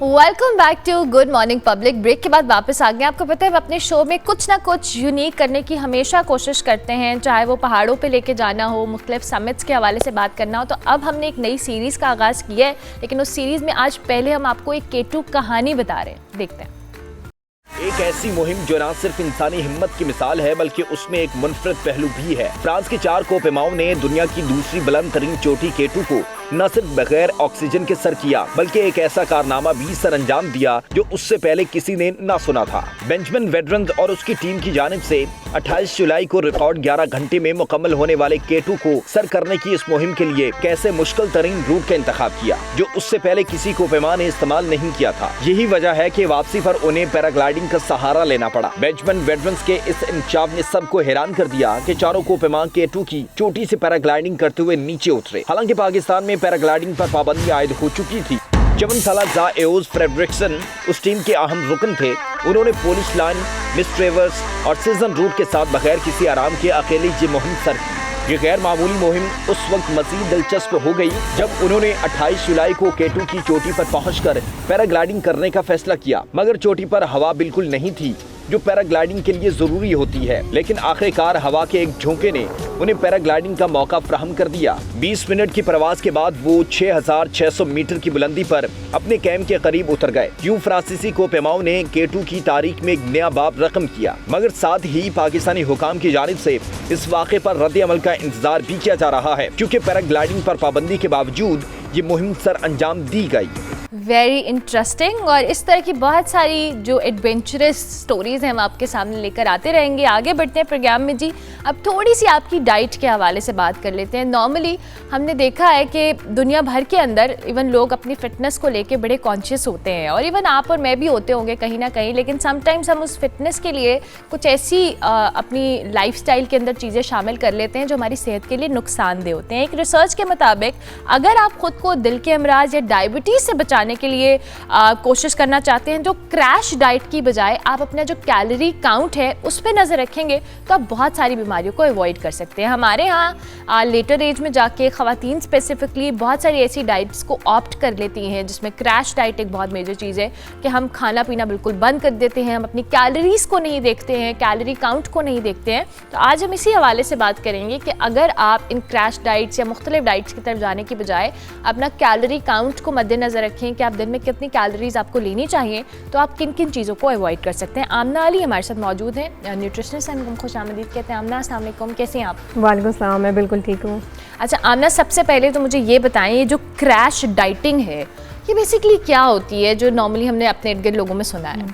Welcome back to good morning public. Break के बाद वापस आ गए। आपको पता है, अपने शो में कुछ ना कुछ यूनिक करने की हमेशा कोशिश करते हैं, चाहे वो पहाड़ों पे लेके जाना हो, मुख्तलिफ समिट्स के हवाले से बात करना हो। तो अब हमने एक नई सीरीज़ का आगाज़ किया है, लेकिन उस सीरीज़ में आज पहले हम आपको एक K2 कहानी बता रहे हैं। देखते हैं। एक ऐसी मुहिम जो न सिर्फ इंसानी हिम्मत की मिसाल है, बल्कि उसमें एक मुनफरद पहलू भी है। फ्रांस के 4 कोपेमाओं ने दुनिया की दूसरी बुलंद तरीन चोटी K2 को न सिर्फ बगैर ऑक्सीजन के सर किया, बल्कि एक ऐसा कारनामा भी सर अंजाम दिया जो उससे पहले किसी ने न सुना था। बेंजामिन वेड्रंड और उसकी टीम की जानिब से 28 जुलाई को रिकॉर्ड 11 घंटे में मुकम्मल होने वाले K2 को सर करने की इस मुहिम के लिए कैसे मुश्किल तरीन रूट का इंतखाब किया, जो उससे पहले किसी कोपेमा ने इस्तेमाल नहीं किया था। यही वजह है कि वापसी पर उन्हें पैराग्लाइडिंग का सहारा लेना पड़ा। बेंजामिन वेड्रंड के इस इंकशाफ ने सबको हैरान कर दिया कि चारों कोपेमा K2 की चोटी से पैराग्लाइडिंग करते हुए नीचे उतरे। हालांकि पाकिस्तान में पैराग्लाइडिंग पर पाबंदी आयद हो चुकी थी। 54 साल ज़ाएओज फ्रेडरिक्सन उस टीम के अहम रुकन थे। उन्होंने पोलिश लाइन, मिस ट्रेवर्स और सीजन रूट के साथ बगैर किसी आराम के अकेली ये मुहिम सर की। ये गैर मामूली मुहिम उस वक्त मज़ीद दिलचस्प हो गई जब उन्होंने 28 जुलाई को K2 की चोटी पर पहुंचकर पैराग्लाइडिंग करने का फैसला किया। मगर चोटी पर हवा बिल्कुल नहीं थी जो पैराग्लाइडिंग के लिए जरूरी होती है, लेकिन आखिरकार हवा के एक झोंके ने उन्हें पैराग्लाइडिंग का मौका फ्राहम कर दिया। 20 मिनट की प्रवास के बाद वो 6600 मीटर की बुलंदी पर अपने कैंप के करीब उतर गए। यूं फ्रांसीसी कोपेमाओं ने K2 की तारीख में एक नया बाब रकम किया, मगर साथ ही पाकिस्तानी हुकाम की जानिब से इस वाक़े पर रद्द अमल का इंतजार भी किया जा रहा है, क्योंकि पैराग्लाइडिंग पर पाबंदी के बावजूद ये मुहिम सर अंजाम दी गई। Very interesting. और इस तरह की बहुत सारी जो एडवेंचरस स्टोरीज़ हैं हम आपके सामने लेकर आते रहेंगे। आगे बढ़ते हैं प्रोग्राम में जी। अब थोड़ी सी आपकी डाइट के हवाले से बात कर लेते हैं। नॉर्मली हमने देखा है कि दुनिया भर के अंदर इवन लोग अपनी फिटनेस को लेके बड़े कॉन्शियस होते हैं, और इवन आप और मैं भी होते होंगे कहीं ना कहीं, लेकिन समटाइम्स हम उस फिटनेस के लिए कुछ ऐसी अपनी लाइफस्टाइल के अंदर चीज़ें शामिल कर लेते हैं जो हमारी सेहत के लिए नुकसानदेह होते हैं। एक रिसर्च के मुताबिक अगर आप खुद को दिल के अमराज या डायबिटीज़ से बचाने के लिए कोशिश करना चाहते हैं, जो क्रैश डाइट की बजाय आप अपना जो कैलोरी काउंट है उस पर नज़र रखेंगे, तो आप बहुत सारी बीमारियों को अवॉइड कर सकते हैं। हमारे यहाँ लेटर एज में जाके ख़वातीन स्पेसिफिकली बहुत सारी ऐसी डाइट्स को ऑप्ट कर लेती हैं, जिसमें क्रैश डाइट एक बहुत मेजर चीज़ है कि हम खाना पीना बिल्कुल बंद कर देते हैं, हम अपनी कैलोरीज को नहीं देखते हैं, कैलोरी काउंट को नहीं देखते हैं। तो आज हम इसी हवाले से बात करेंगे कि अगर आप इन क्रैश डाइट्स या मुख्तलिफ डाइट्स की तरफ जाने की बजाय अपना कैलोरी काउंट को मद्देनज़र रखें कि आप दिन में कितनी कैलोरीज आपको लेनी चाहिए, तो आप किन किन चीज़ों को अवॉइड कर सकते हैं। आमना अली हमारे साथ मौजूद हैं, न्यूट्रिशनिस्ट हैं, खुश आमदीद कहते हैं। आमना अस्सलाम वालेकुम, कैसे हैं आप? वालेकुम सलाम, मैं बिल्कुल ठीक हूँ। अच्छा आमना, सबसे पहले तो मुझे ये बताएं, ये जो क्रैश डाइटिंग है ये बेसिकली क्या होती है, जो नॉर्मली हमने अपने इर्द गिर्द लोगों में सुना है?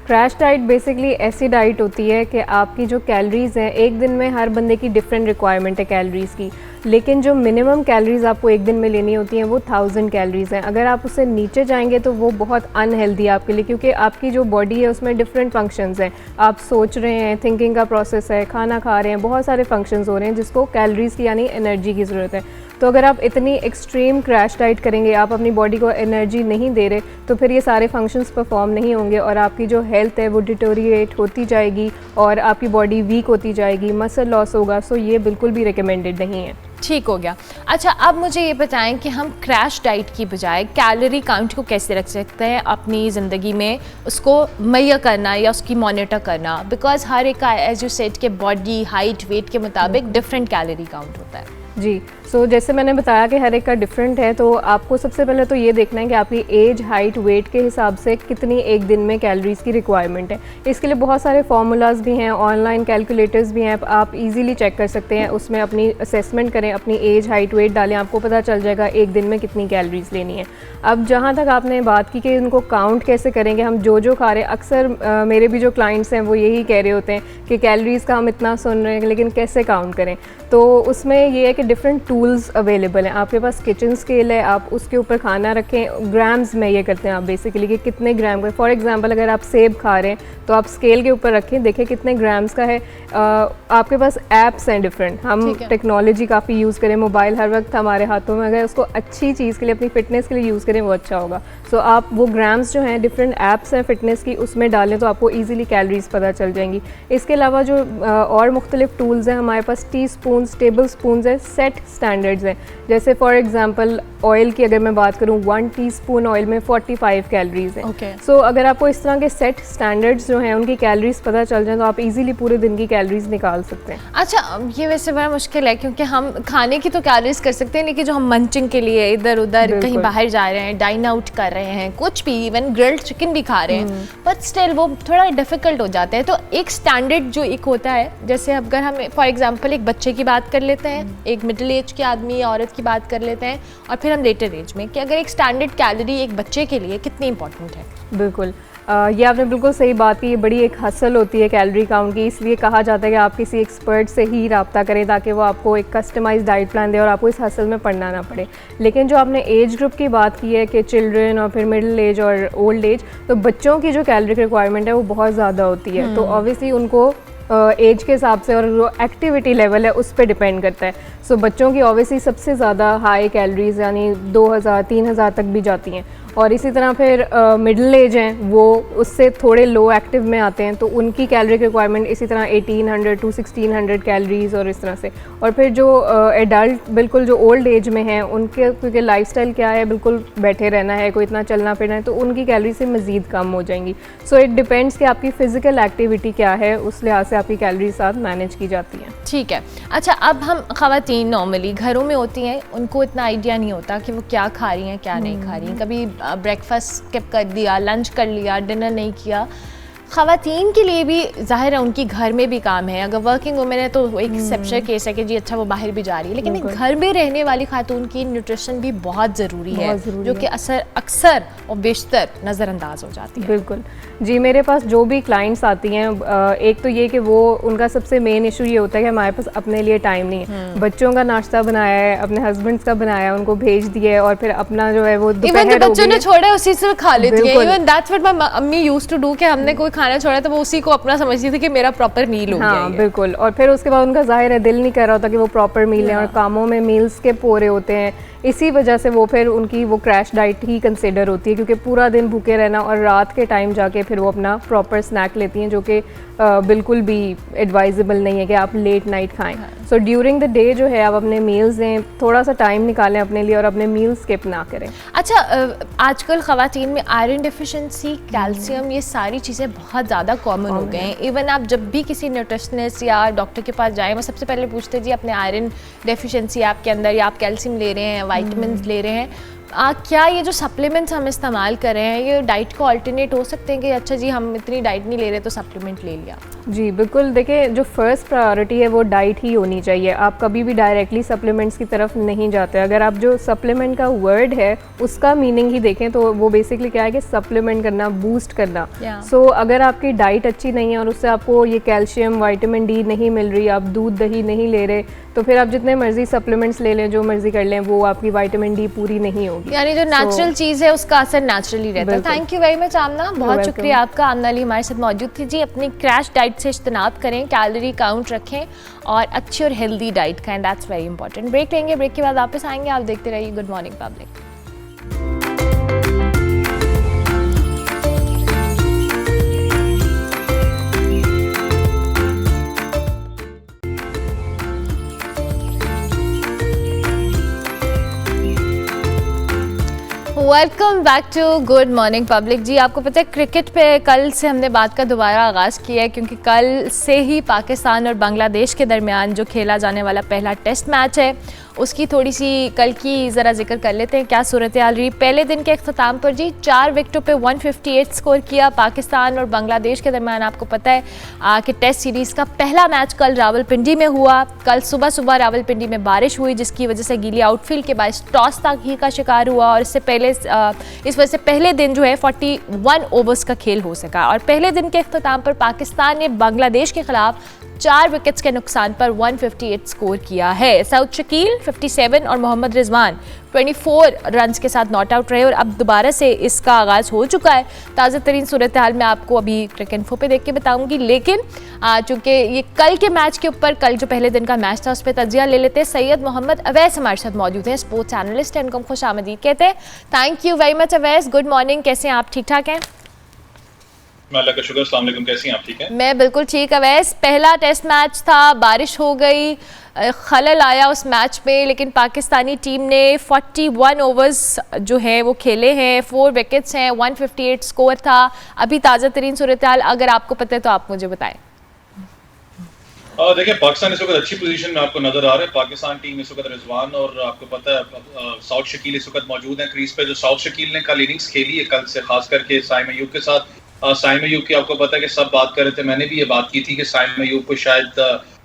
क्रैश डाइट बेसिकली ऐसी डाइट होती है कि आपकी जो कैलोरीज़ हैं, एक दिन में हर बंदे की डिफरेंट रिक्वायरमेंट है कैलोरीज़ की, लेकिन जो मिनिमम कैलोरीज़ आपको एक दिन में लेनी होती हैं वो 1000 कैलोरीज़ हैं। अगर आप उससे नीचे जाएंगे तो वो बहुत अनहेल्दी है आपके लिए, क्योंकि आपकी जो बॉडी है उसमें डिफरेंट फंक्शंस हैं। आप सोच रहे हैं, थिंकिंग का प्रोसेस है, खाना खा रहे हैं, बहुत सारे फंक्शंस हो रहे हैं जिसको कैलोरीज़ की यानी एनर्जी की ज़रूरत है। तो अगर आप इतनी एक्सट्रीम क्रैश डाइट करेंगे, आप अपनी बॉडी को एनर्जी नहीं दे रहे, तो फिर ये सारे फंक्शंस परफॉर्म नहीं होंगे और आपकी जो हेल्थ है वो डिटोरिएट होती जाएगी और आपकी बॉडी वीक होती जाएगी, मसल लॉस होगा। सो ये बिल्कुल भी रिकमेंडेड नहीं है। ठीक हो गया। अच्छा अब मुझे ये बताएं कि हम क्रैश डाइट की बजाय कैलोरी काउंट को कैसे रख सकते हैं अपनी ज़िंदगी में, उसको मुहैया करना या उसकी मॉनिटर करना, बिकॉज हर एक का एज यू सेड के बॉडी हाइट वेट के मुताबिक डिफरेंट कैलोरी काउंट होता है। जी, सो जैसे मैंने बताया कि हर एक का डिफरेंट है, तो आपको सबसे पहले तो ये देखना है कि आपकी एज, हाइट, वेट के हिसाब से कितनी एक दिन में कैलोरीज़ की रिक्वायरमेंट है। इसके लिए बहुत सारे फार्मूलाज भी हैं, ऑनलाइन कैलकुलेटर्स भी हैं, आप इजीली चेक कर सकते हैं, उसमें अपनी असेसमेंट करें, अपनी एज, हाइट, वेट डालें, आपको पता चल जाएगा एक दिन में कितनी कैलोरीज़ लेनी है। अब जहाँ तक आपने बात की कि उनको काउंट कैसे करेंगे, हम जो खा रहे हैं, अक्सर मेरे भी जो क्लाइंट्स हैं वो यही कह रहे होते हैं कि कैलोरीज़ का हम इतना सुन रहे हैं लेकिन कैसे काउंट करें। तो उसमें ये है कि डिफरेंट टूल्स अवेलेबल हैं, आपके पास किचन स्केल है, आप उसके ऊपर खाना रखें, ग्राम्स में ये करते हैं आप बेसिकली कि कितने ग्राम का। फॉर एग्जांपल अगर आप सेब खा रहे हैं तो आप स्केल के ऊपर रखें, देखें कितने ग्राम्स का है। आपके पास ऐप्स हैं डिफरेंट, हम टेक्नोलॉजी काफ़ी यूज़ करें, मोबाइल हर वक्त हमारे हाथों में, अगर उसको अच्छी चीज़ के लिए, अपनी फ़िटनेस के लिए यूज़ करें वो अच्छा होगा। सो आप वो ग्राम्स जो हैं, डिफरेंट ऐप्स हैं फ़िटनेस की, उसमें डालें तो आपको ईजिली कैलोरीज़ पता चल जाएंगी। इसके अलावा जो और मुख्तलिफ टूल्स हैं हमारे पास, टी स्पून्स, टेबल स्पून्स हैं, सेट स्टैंडर्ड्स हैं। जैसे फॉर एग्जांपल ऑयल की अगर मैं बात करूं, 1 टीस्पून ऑयल में 45 कैलोरीज हैं। सो अगर आपको इस तरह के सेट स्टैंडर्ड्स जो हैं उनकी कैलोरीज पता चल जाए तो आप इजीली पूरे दिन की कैलोरीज निकाल सकते हैं। अच्छा, ये वैसे बड़ा मुश्किल है क्योंकि हम खाने की तो कैलोरीज कर सकते हैं, लेकिन जो हम मंचिंग के लिए इधर उधर कहीं बाहर जा रहे हैं, डाइन आउट कर रहे हैं, कुछ भी, इवन ग्रिल्ड चिकन भी खा रहे हैं, बट स्टिल वो थोड़ा डिफिकल्ट हो जाता है। तो एक स्टैंडर्ड जो एक होता है, जैसे अगर हम फॉर एग्जाम्पल एक बच्चे की बात कर लेते हैं, एक मिडिल एज के आदमी या औरत की बात कर लेते हैं, और फिर हम लेटर एज में, कि अगर एक स्टैंडर्ड कैलोरी एक बच्चे के लिए कितनी इंपॉर्टेंट है? बिल्कुल, ये आपने बिल्कुल सही बात की। ये बड़ी एक हसल होती है कैलोरी काउंट की, इसलिए कहा जाता है कि आप किसी एक्सपर्ट से ही रब्ता करें ताकि वो आपको एक कस्टमाइज्ड डाइट प्लान दे और आपको इस हसल में पड़ना ना पड़े। लेकिन जो आपने एज ग्रुप की बात की है कि चिल्ड्रन और फिर मिडिल एज और ओल्ड एज, तो बच्चों की जो कैलोरी रिक्वायरमेंट है वो बहुत ज़्यादा होती है। तो ऑब्वियसली उनको एज के हिसाब से और जो एक्टिविटी लेवल है उस पर डिपेंड करता है। सो बच्चों की ऑब्वियसली सबसे ज़्यादा हाई कैलोरीज यानी 2000-3000 तक भी जाती हैं, और इसी तरह फिर मिडिल एज हैं वो उससे थोड़े लो एक्टिव में आते हैं, तो उनकी कैलोरी रिक्वायरमेंट इसी तरह 1800 to 1600 कैलोरीज और इस तरह से। और फिर जो एडल्ट बिल्कुल जो ओल्ड एज में हैं उनके, क्योंकि लाइफस्टाइल क्या है, बिल्कुल बैठे रहना है, कोई इतना चलना फिरना है, तो उनकी कैलोरी से मज़ीद कम हो जाएंगी। सो इट डिपेंड्स कि आपकी फ़िज़िकल एक्टिविटी क्या है, उस लिहाज से आपकी कैलोरी साथ मैनेज की जाती है। ठीक है। अच्छा, अब हम ख़वातीन नॉर्मली घरों में होती हैं, उनको इतना आइडिया नहीं होता कि वो क्या खा रही हैं क्या नहीं खा रही हैं, कभी ब्रेकफास्ट स्किप कर दिया, लंच कर लिया, डिनर नहीं किया। ख़वातीन के लिए भी ज़ाहिर है उनकी घर में भी काम है, अगर वर्किंग वुमेन है तो एक एक्सेप्शनल केस है कि जी अच्छा वो बाहर भी जा रही है, लेकिन एक घर में रहने वाली खातून की न्यूट्रिशन भी बहुत ज़रूरी है, जो कि अक्सर और बेशतर नज़रअंदाज हो जाती है। बिल्कुल जी, मेरे पास जो भी क्लाइंट्स आती हैं, एक तो ये कि वो उनका सबसे मेन इशू ये होता है कि हमारे पास अपने लिए टाइम नहीं है। बच्चों का नाश्ता बनाया है, अपने हस्बैंड्स का बनाया, उनको भेज दिया है, और फिर अपना जो है वो इवन बच्चों ने छोड़ा उसी से खा लेती है। इवन दैट्स व्हाट माय अम्मी यूज्ड टू डू कि हमने कोई खाना छोड़ा तो वो उसी को अपना समझती थी कि मेरा प्रॉपर मील हो गया है। बिल्कुल, और फिर उसके बाद उनका जाहिर है दिल नहीं कर रहा होता कि वो प्रॉपर मील लें, और कामों में मील स्किप हो रहे होते हैं, इसी वजह से वो फिर उनकी वो क्रैश डाइट ही कंसिडर होती है, क्योंकि पूरा दिन भूखे रहना और रात के टाइम जाके फिर वो अपना प्रॉपर स्नैक लेती हैं, जो कि बिल्कुल भी एडवाइजेबल नहीं है कि आप लेट नाइट खाएं। सो ड्यूरिंग द डे जो है आप अपने मील्स दें, थोड़ा सा टाइम निकालें अपने लिए और अपने मील स्किप ना करें। अच्छा, आजकल ख़वातीन में आयरन डेफिशिएंसी, कैल्शियम, ये सारी चीज़ें बहुत ज़्यादा कॉमन हो गए हैं। इवन आप जब भी किसी न्यूट्रिशनिस्ट या डॉक्टर के पास जाएं, वो सबसे पहले पूछते जी अपने आयरन डेफिशिएंसी आपके अंदर, या आप कैल्शियम ले रहे हैं, वाइटामिन ले रहे हैं, क्या ये जो सप्लीमेंट्स हम इस्तेमाल कर रहे हैं ये डाइट को अल्टरनेट हो सकते हैं कि अच्छा जी हम इतनी डाइट नहीं ले रहे तो सप्लीमेंट ले लिया? जी बिल्कुल, देखिए जो फर्स्ट प्रायोरिटी है वो डाइट ही होनी चाहिए। आप कभी भी डायरेक्टली सप्लीमेंट्स की तरफ नहीं जाते। अगर आप जो सप्लीमेंट का वर्ड है उसका मीनिंग ही देखें तो वो बेसिकली क्या है कि सप्लीमेंट करना, बूस्ट करना। सो अगर आपकी डाइट अच्छी नहीं है और उससे आपको ये कैल्शियम, विटामिन डी नहीं मिल रही, आप दूध दही नहीं ले रहे, तो फिर आप जितने मर्जी सप्लीमेंट्स ले लें, जो मर्जी कर लें, वो आपकी विटामिन डी पूरी नहीं होगी। यानी जो नेचुरल चीज़ है उसका असर नेचुरली रहता है। थैंक यू वेरी मच आमना, बहुत शुक्रिया आपका। आमना अली हमारे साथ मौजूद थी जी। अपनी क्रैश डाइट से इज्तनाब करें, कैलोरी काउंट रखें और अच्छी और हेल्दी डाइट खाएं, दैट्स वेरी इंपॉर्टेंट। ब्रेक लेंगे, ब्रेक के बाद वापस आएंगे। आप देखते रहिए good morning public. Welcome back to good morning public. जी आपको पता है क्रिकेट पे कल से हमने बात का दोबारा आगाज़ किया है, क्योंकि कल से ही पाकिस्तान और बांग्लादेश के दरमियान जो खेला जाने वाला पहला टेस्ट मैच है उसकी थोड़ी सी कल की ज़रा जिक्र कर लेते हैं, क्या सूरत हाल रही। पहले दिन के अख्ताम पर जी 4 विकेटों पे 158 स्कोर किया पाकिस्तान और बांग्लादेश के दरमियान। आपको पता है कि टेस्ट सीरीज़ का पहला मैच कल रावलपिंडी में हुआ। कल सुबह सुबह रावलपिंडी में बारिश हुई जिसकी वजह से गीली आउटफील्ड के बायस टॉस ताखीर का शिकार हुआ और इससे पहले इस वजह से पहले दिन जो है 41 ओवर्स का खेल हो सका। और पहले दिन के अख्ताम पर पाकिस्तान ने बांग्लादेश के खिलाफ 4 विकेट्स के नुकसान पर 158 स्कोर किया है। सऊद शकील 57 और मोहम्मद रिजवान 24 रन्स के साथ नॉट आउट रहे और अब दोबारा से इसका आगाज़ हो चुका है। ताज़ा तरीन सूरत हाल मैं आपको अभी क्रिकेट पे देख के बताऊंगी, लेकिन चूँकि ये कल के मैच के ऊपर, कल जो पहले दिन का मैच था उस पर तजिया ले लेते हैं। सैयद मोहम्मद अवैस हमारे साथ मौजूद हैं, स्पोर्ट्स एनालिस्ट हैं, इनको खुश आमदीद कहते हैं। Thank you very much Awais, good morning, कैसे हैं आप? ठीक ठाक हैं? अल्लाह का शुक्र। अस्सलाम वालेकुम, कैसी हैं आप? ठीक है, मैं बिल्कुल ठीक। अवैस, पहला टेस्ट मैच था, बारिश हो गई, खलल आया उस मैच में, लेकिन पाकिस्तानी टीम ने 41 ओवर्स जो है वो खेले हैं, 4 विकेट्स हैं, 158 स्कोर था। अभी ताज़ा तरीन सूरत हाल अगर आपको पता है तो आप मुझे बताएं। देखिए पाकिस्तान इस वक्त अच्छी पोजीशन में आपको नजर आ रहा है। पाकिस्तान टीम इस वक्त रिजवान और आपको पता है साउथ शकील इस वक्त मौजूद हैं क्रीज पे। जो साउथ शकील ने कल इनिंग्स खेली है, कल से खास करके साइम अयूब के साथ। साइम अयूब की आपको पता है कि सब बात कर रहे थे, मैंने भी ये बात की थी कि साइम अयूब को शायद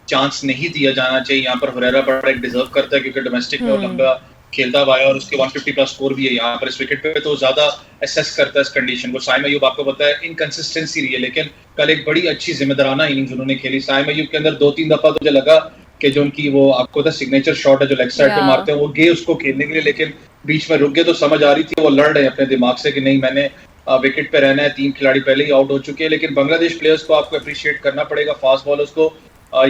चांस नहीं दिया जाना चाहिए। यहाँ पर हुरैरा बड़ा एक डिजर्व करता है क्योंकि डोमेस्टिक में वो लंबा खेलता हुआ है और उसके 150 प्लस स्कोर भी है यहाँ पर इस विकेट पे, तो ज्यादा असेस करता है इस कंडीशन को। साइम अयूब आपको पता है इनकंसिस्टेंसी रही है, लेकिन कल एक बड़ी अच्छी जिम्मेदाराना इनिंग्स उन्होंने खेली। साइम अयूब के अंदर 2-3 दफा मुझे लगा कि जो उनकी वो आपको पता सिग्नेचर शॉट है जो लेग साइड पे मारते हैं, वो गए उसको खेलने के लिए, लेकिन बीच में रुक गए। तो समझ आ रही थी वो लड़ रहे हैं अपने दिमाग से कि नहीं मैंने विकेट पे रहना है। 3 खिलाड़ी पहले ही आउट हो चुके हैं, लेकिन बांग्लादेश प्लेयर्स को आपको अप्रिशिएट करना पड़ेगा, फास्ट बॉलर्स को।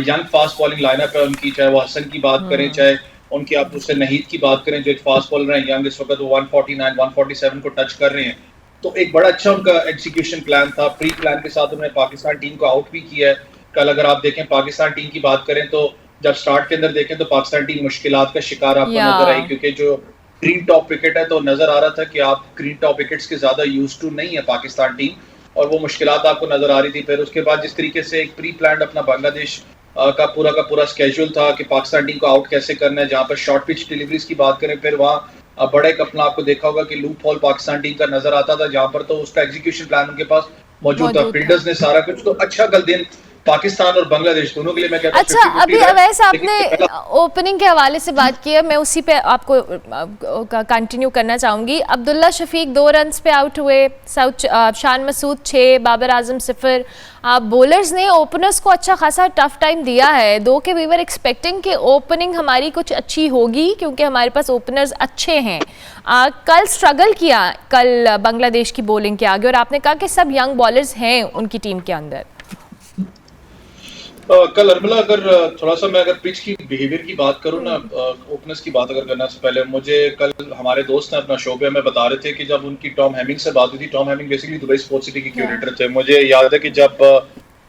यंग फास्ट बॉलिंग लाइनअप है उनकी, चाहे वो हसन की बात करें, चाहे उनकी आप दूसरे नहीद की बात करें जो एक फास्ट बॉलर है यंग, इस वक्त वो 149 147 को टच कर रहे हैं। तो एक बड़ा अच्छा उनका एग्जीक्यूशन प्लान था, प्री प्लान के साथ उन्होंने पाकिस्तान टीम को आउट भी किया है। कल अगर आप देखें पाकिस्तान टीम की बात करें तो जब स्टार्ट के अंदर देखें तो पाकिस्तान टीम मुश्किलात का शिकार आपको नजर आई, क्योंकि जो ग्रीन टॉप विकेट है तो नजर आ रहा था कि आप ग्रीन टॉप विकेट्स के ज्यादा यूज टू नहीं है पाकिस्तान टीम, और वो मुश्किलात आपको नजर आ रही थी। फिर उसके बाद जिस तरीके से एक प्री प्लान अपना बांग्लादेश का पूरा स्केड्यूल था कि पाकिस्तान टीम को आउट कैसे करना है, जहाँ पर शॉर्ट पिच डिलीवरीज की बात करें, फिर वहाँ बड़ा एक अपना आपको देखा होगा कि लूप होल पाकिस्तान टीम का नजर आता था, जहाँ पर तो उसका एग्जीक्यूशन प्लान उनके पास मौजूद था, फील्डर्स ने सारा कुछ। तो अच्छा कल दिन पाकिस्तान और बांग्लादेश दोनों के लिए मैं कहता हूं। अच्छा, अभी अवैस आपने ओपनिंग के हवाले से बात की है, मैं उसी पे आपको कंटिन्यू करना चाहूंगी। अब्दुल्ला शफीक 2 रन्स पे आउट हुए, शान मसूद 6, बाबर आजम 0। बॉलर्स ने ओपनर्स को अच्छा खासा टफ टाइम दिया है, दो के वी वर एक्सपेक्टिंग कि ओपनिंग हमारी कुछ अच्छी होगी क्योंकि हमारे पास ओपनर्स अच्छे हैं। कल स्ट्रगल किया कल बांग्लादेश की बॉलिंग के आगे, और आपने कहा कि सब यंग बॉलर्स हैं उनकी टीम के अंदर। कल अरमला अगर थोड़ा सा मैं अगर पिच की बिहेवियर की बात करूं ना, ओपनर्स की बात अगर करना से पहले, मुझे कल हमारे दोस्त ने अपना शो पे हमें बता रहे थे कि जब उनकी टॉम हेमिंग से बात हुई थी, Tom Heming basically Dubai Sports City के क्यूरेटर थे। मुझे याद है कि जब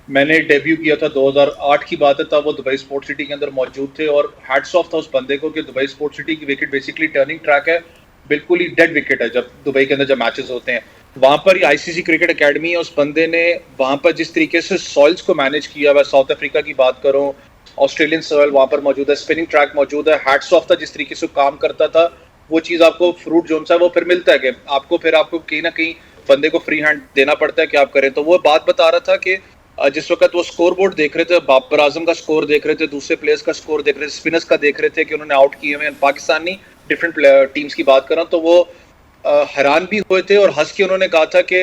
मैंने डेब्यू किया था 2008 की बात है, तब वो दुबई स्पोर्ट्स सिटी के अंदर मौजूद थे, और हैट्स ऑफ था उस बंदे को कि दुबई स्पोर्ट्स सिटी की विकेट बेसिकली टर्निंग ट्रैक है, बिल्कुल ही डेड विकेट है जब दुबई के अंदर जब मैचेस होते हैं। वहां पर आईसीसी क्रिकेट एकेडमी है, उस बंदे ने वहां पर जिस तरीके से सॉइल्स को मैनेज किया हुआ, साउथ अफ्रीका की बात करूं, ऑस्ट्रेलियन सॉइल वहां पर मौजूद है, स्पिनिंग ट्रैक मौजूद है, हैट्स ऑफ था जिस तरीके से काम करता था। वो चीज आपको फ्रूट जोन सा वो फिर मिलता है कि आपको कहीं ना कहीं बंदे को फ्री हैंड देना पड़ता है कि आप करें। तो वो बात बता रहा था कि जिस वक्त वो स्कोर बोर्ड देख रहे थे, बाबर आजम का स्कोर देख रहे थे, दूसरे प्लेयर्स का स्कोर देख रहे थे, स्पिनर्स का देख रहे थे कि उन्होंने आउट किए हुए हैं, पाकिस्तानी डिफरेंट टीम्स की बात कर रहा हूं, तो वो हैरान भी हुए थे और हंस के उन्होंने कहा था कि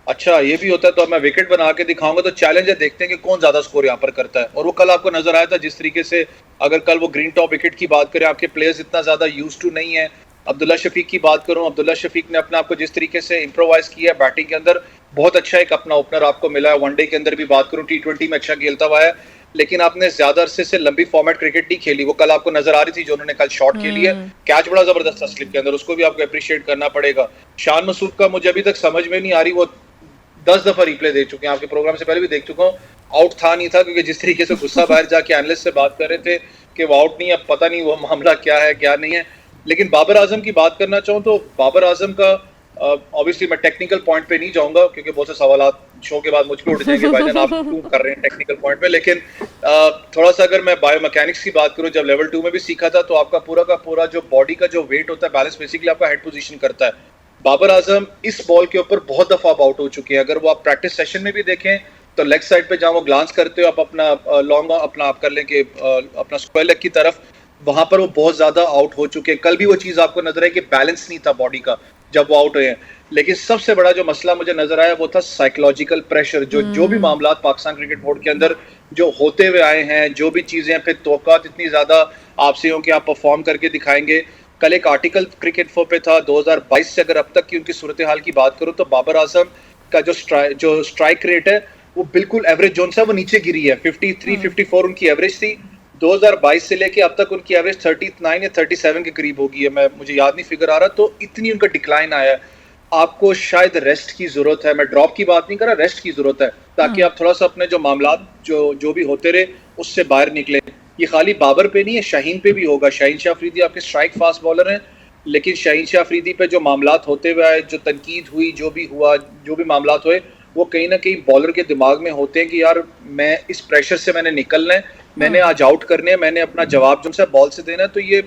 अच्छा ये भी होता है तो अब मैं विकेट बना के दिखाऊंगा, तो चैलेंज है, देखते हैं कि कौन ज्यादा स्कोर यहाँ पर करता है। और वो कल आपको नजर आया था जिस तरीके से, अगर कल वो ग्रीन टॉप विकेट की बात करें, आपके प्लेयर्स इतना ज्यादा यूज टू नहीं है। अब्दुल्ला शफीक की बात करूं, अब्दुल्ला शफीक ने अपने आपको जिस तरीके से इम्प्रोवाइज किया है बैटिंग के अंदर, बहुत अच्छा एक अपना ओपनर आपको मिला है। वनडे के अंदर भी बात करूं, T20 में अच्छा खेलता हुआ है, लेकिन आपने ज्यादा अरसे से लंबी फॉर्मेट क्रिकेट नहीं खेली। वो कल आपको नजर आ रही थी जो उन्होंने कल शॉट खेली है, कैच बड़ा जबरदस्त था स्लिप के अंदर, उसको भी आपको अप्रिशिएट करना पड़ेगा। शान मसूद का मुझे अभी तक समझ में नहीं आ रही, वो 10 दफा रिप्ले देख चुके हैं, आपके प्रोग्राम से पहले भी देख चुका हूँ, आउट था नहीं था, क्योंकि जिस तरीके से गुस्सा बाहर जाके एनालिस्ट से बात कर रहे थे कि वो आउट नहीं है, अब पता नहीं वो मामला क्या है क्या नहीं है। लेकिन बाबर आजम की बात करना चाहूँ तो बाबर आजम का ऑब्वियसली मैं टेक्निकल पॉइंट पे नहीं जाऊंगा क्योंकि बहुत से सवाल शो के बाद मुझ पे उठ जाएंगे भाईजान आप क्यों कर रहे हैं टेक्निकल पॉइंट पे, लेकिन थोड़ा सा अगर मैं बायोमैकेनिक्स की बात करूं, जब लेवल 2 में भी सीखा था तो आपका पूरा का पूरा जो बॉडी का जो वेट होता है बैलेंस बेसिकली आपका हेड पोजीशन करता है। बाबर आजम इस बॉल के ऊपर बहुत दफा आउट हो चुके हैं, अगर वो आप प्रैक्टिस सेशन में भी देखें तो लेग साइड पे जहाँ वो ग्लांस करते हो आप अपना लॉन्ग अपना आप कर लें कि अपना स्क्वायर लेग की तरफ, वहां पर वो बहुत ज्यादा आउट हो चुके हैं। कल भी वो चीज आपको नजर आई कि बैलेंस नहीं था बॉडी का जब वो आउट हुए हैं। लेकिन सबसे बड़ा जो मसला मुझे नजर आया वो था साइकोलॉजिकल प्रेशर, जो भी मामला पाकिस्तान क्रिकेट बोर्ड के अंदर जो होते हुए आए हैं, जो भी चीजें फिर तौक़ात इतनी ज्यादा आपसे हो कि आप परफॉर्म करके दिखाएंगे। कल एक आर्टिकल क्रिकेट फो पे था 2022 से अगर अब तक की उनकी सूरत हाल की बात करूं तो बाबर आजम का जो स्ट्राइक रेट है वो बिल्कुल एवरेज जोन से वो नीचे गिरी है। 53-54 उनकी एवरेज थी, 2022 से लेके अब तक उनकी एवरेज 39 या 37 के करीब होगी है, मुझे याद नहीं फिगर आ रहा, तो इतनी उनका डिक्लाइन आया है। आपको शायद रेस्ट की जरूरत है, मैं ड्रॉप की बात नहीं कर रहा, रेस्ट की जरूरत है ताकि आप थोड़ा सा अपने जो मामलात जो भी होते रहे उससे बाहर निकले। ये खाली बाबर पे नहीं है, शाहीन पे भी होगा। शाहीन शाह अफरीदी आपके स्ट्राइक फास्ट बॉलर हैं, लेकिन शाहीन शाह अफरीदी पे जो मामलात होते हुए आए, जो तनकीद हुई, जो भी हुआ, जो भी मामलात हुए, वो कहीं ना कहीं बॉलर के दिमाग में होते हैं कि यार मैं इस प्रेशर से मैंने निकलना है, मैंने आज आउट करने हैं, मैंने अपना जवाब जो है बॉल से देना है। तो ये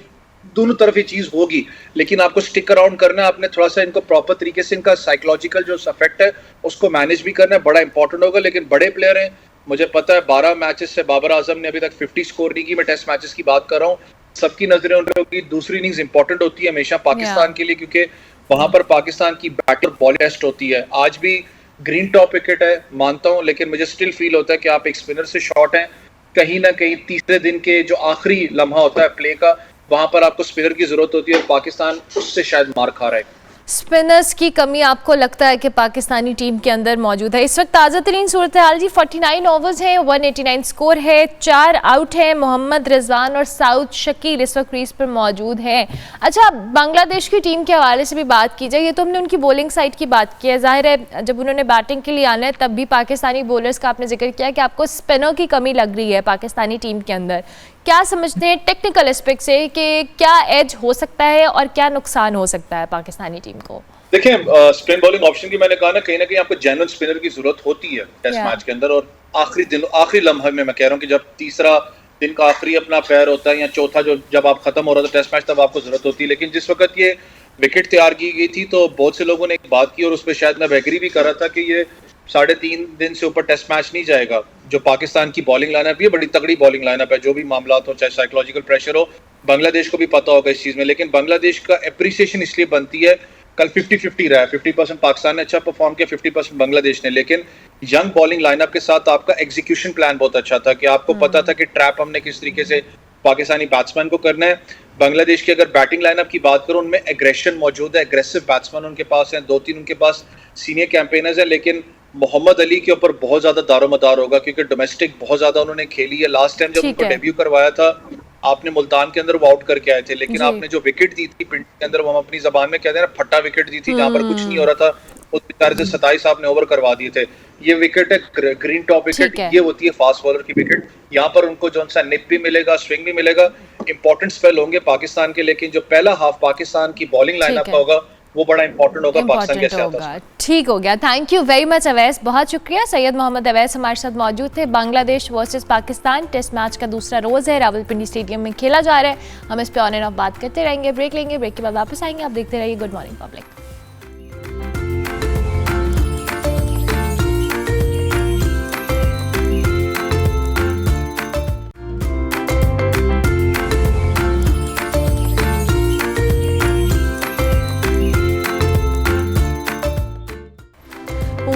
दोनों तरफ ये चीज होगी, लेकिन आपको स्टिक अराउंड करना है, आपने थोड़ा सा इनको प्रॉपर तरीके से इनका साइकोलॉजिकल जो इफेक्ट है उसको मैनेज भी करना है, बड़ा इंपॉर्टेंट होगा। लेकिन बड़े प्लेयर हैं, मुझे पता है 12 मैचेस से बाबर आजम ने अभी तक 50 स्कोर नहीं की, मैं टेस्ट मैचेस की बात कर रहा हूँ, सबकी नजरें उन पे होगी। दूसरी इनिंग्स इंपॉर्टेंट होती है हमेशा पाकिस्तान के लिए, क्योंकि वहां पर पाकिस्तान की बैटर बॉल टेस्ट होती है। आज भी ग्रीन टॉप विकेट है मानता हूँ, लेकिन मुझे स्टिल फील होता है कि आप एक स्पिनर से शॉर्ट हैं, कहीं ना कहीं तीसरे दिन के जो आखिरी लम्हा होता है प्ले का, वहां पर आपको स्पिनर की जरूरत होती है और पाकिस्तान उससे शायद मार खा रहा है। स्पिनर्स की कमी आपको लगता है कि पाकिस्तानी टीम के अंदर मौजूद है? इस वक्त ताज़ा तरीन सूरत हाल जी, 49 ओवर्स हैं, 189 स्कोर है, 4 आउट हैं, मोहम्मद रिजवान और साउद शकील इस वक्त क्रीज पर मौजूद हैं। अच्छा, बांग्लादेश की टीम के हवाले से भी बात की जाए, ये तो हमने उनकी बॉलिंग साइड की बात की है, जाहिर है जब उन्होंने बैटिंग के लिए आना है तब भी पाकिस्तानी बॉलर्स का आपने जिक्र किया कि आपको स्पिनर की कमी लग रही है पाकिस्तानी टीम के अंदर। क्या समझते हैं टेक्निकल एस्पेक्ट से कि क्या एज हो सकता है और क्या नुकसान हो सकता है पाकिस्तानी टीम को? देखें, स्पिन बॉलिंग ऑप्शन की मैंने कहा ना, कहीं आप जेन्युइन स्पिनर की जरूरत होती है टेस्ट मैच के अंदर, और आखिरी लम्हे में मैं कह रहा हूँ कि जब तीसरा दिन का आखिरी अपना पैर होता है या चौथा जो जब आप खत्म हो रहा था टेस्ट मैच, तब आपको जरूरत होती है। लेकिन जिस वक्त ये विकेट तैयार की गई थी तो बहुत से लोगों ने एक बात की और उस पर शायद मैं एग्री भी कर रहा था कि ये 3.5 दिन से ऊपर टेस्ट मैच नहीं जाएगा। जो पाकिस्तान की बॉलिंग लाइनअप, ये बड़ी तगड़ी बॉलिंग लाइनअप है, जो भी मामला हो, चाहे साइकोलॉजिकल प्रेशर हो, बांग्लादेश को भी पता होगा इस चीज में। लेकिन बांग्लादेश का अप्रिसिएशन इसलिए बनती है, कल 50-50 रहा है, 50% पाकिस्तान ने अच्छा परफॉर्म किया, 50% बांग्लादेश ने। लेकिन यंग बॉलिंग लाइनअप के साथ आपका एग्जीक्यूशन प्लान बहुत अच्छा था कि आपको पता था कि ट्रैप हमने किस तरीके से पाकिस्तानी बैट्समैन को करना है। बांग्लादेश की अगर बैटिंग लाइनअप की बात करूं, उनमें एग्रेशन मौजूद है, एग्रेसिव बैट्समैन उनके पास हैं, 2-3 उनके पास सीनियर कैंपेनर्स हैं। लेकिन मोहम्मद अली के ऊपर बहुत ज्यादा दारोमदार होगा क्योंकि डोमेस्टिक बहुत ज्यादा उन्होंने खेली है। लास्ट टाइम जब उनको डेब्यू करवाया था आपने मुल्तान के अंदर वो आउट करके आए थे, लेकिन आपने जो विकेट दी थी पिंड के अंदर, वो हम अपनी जबान में कहते हैं ना, फट्टा विकेट दी थी, जहां पर कुछ नहीं हो रहा था, उस बेचारे से 27 आपने ओवर करवा दिए थे। ये विकेट है ग्रीन टॉप विकेट, ये होती है फास्ट बॉलर की विकेट। यहाँ पर उनको जो सा निप भी मिलेगा, स्विंग भी मिलेगा, इंपॉर्टेंट स्पेल होंगे पाकिस्तान के। लेकिन जो पहला हाफ पाकिस्तान की बॉलिंग लाइनअप का होगा वो बड़ा इंपॉर्टेंट होगा पाकिस्तान कैसे आता है। ठीक हो गया, thank you very much Awais, बहुत शुक्रिया। सैयद मोहम्मद अवैस हमारे साथ मौजूद थे। Bangladesh versus Pakistan test match का दूसरा रोज़ है, रावलपिंडी स्टेडियम में खेला जा रहा है। हम इस पे ऑन एंड ऑफ बात करते रहेंगे, ब्रेक लेंगे, ब्रेक के बाद वापस आएंगे। आप देखते रहिए good morning public.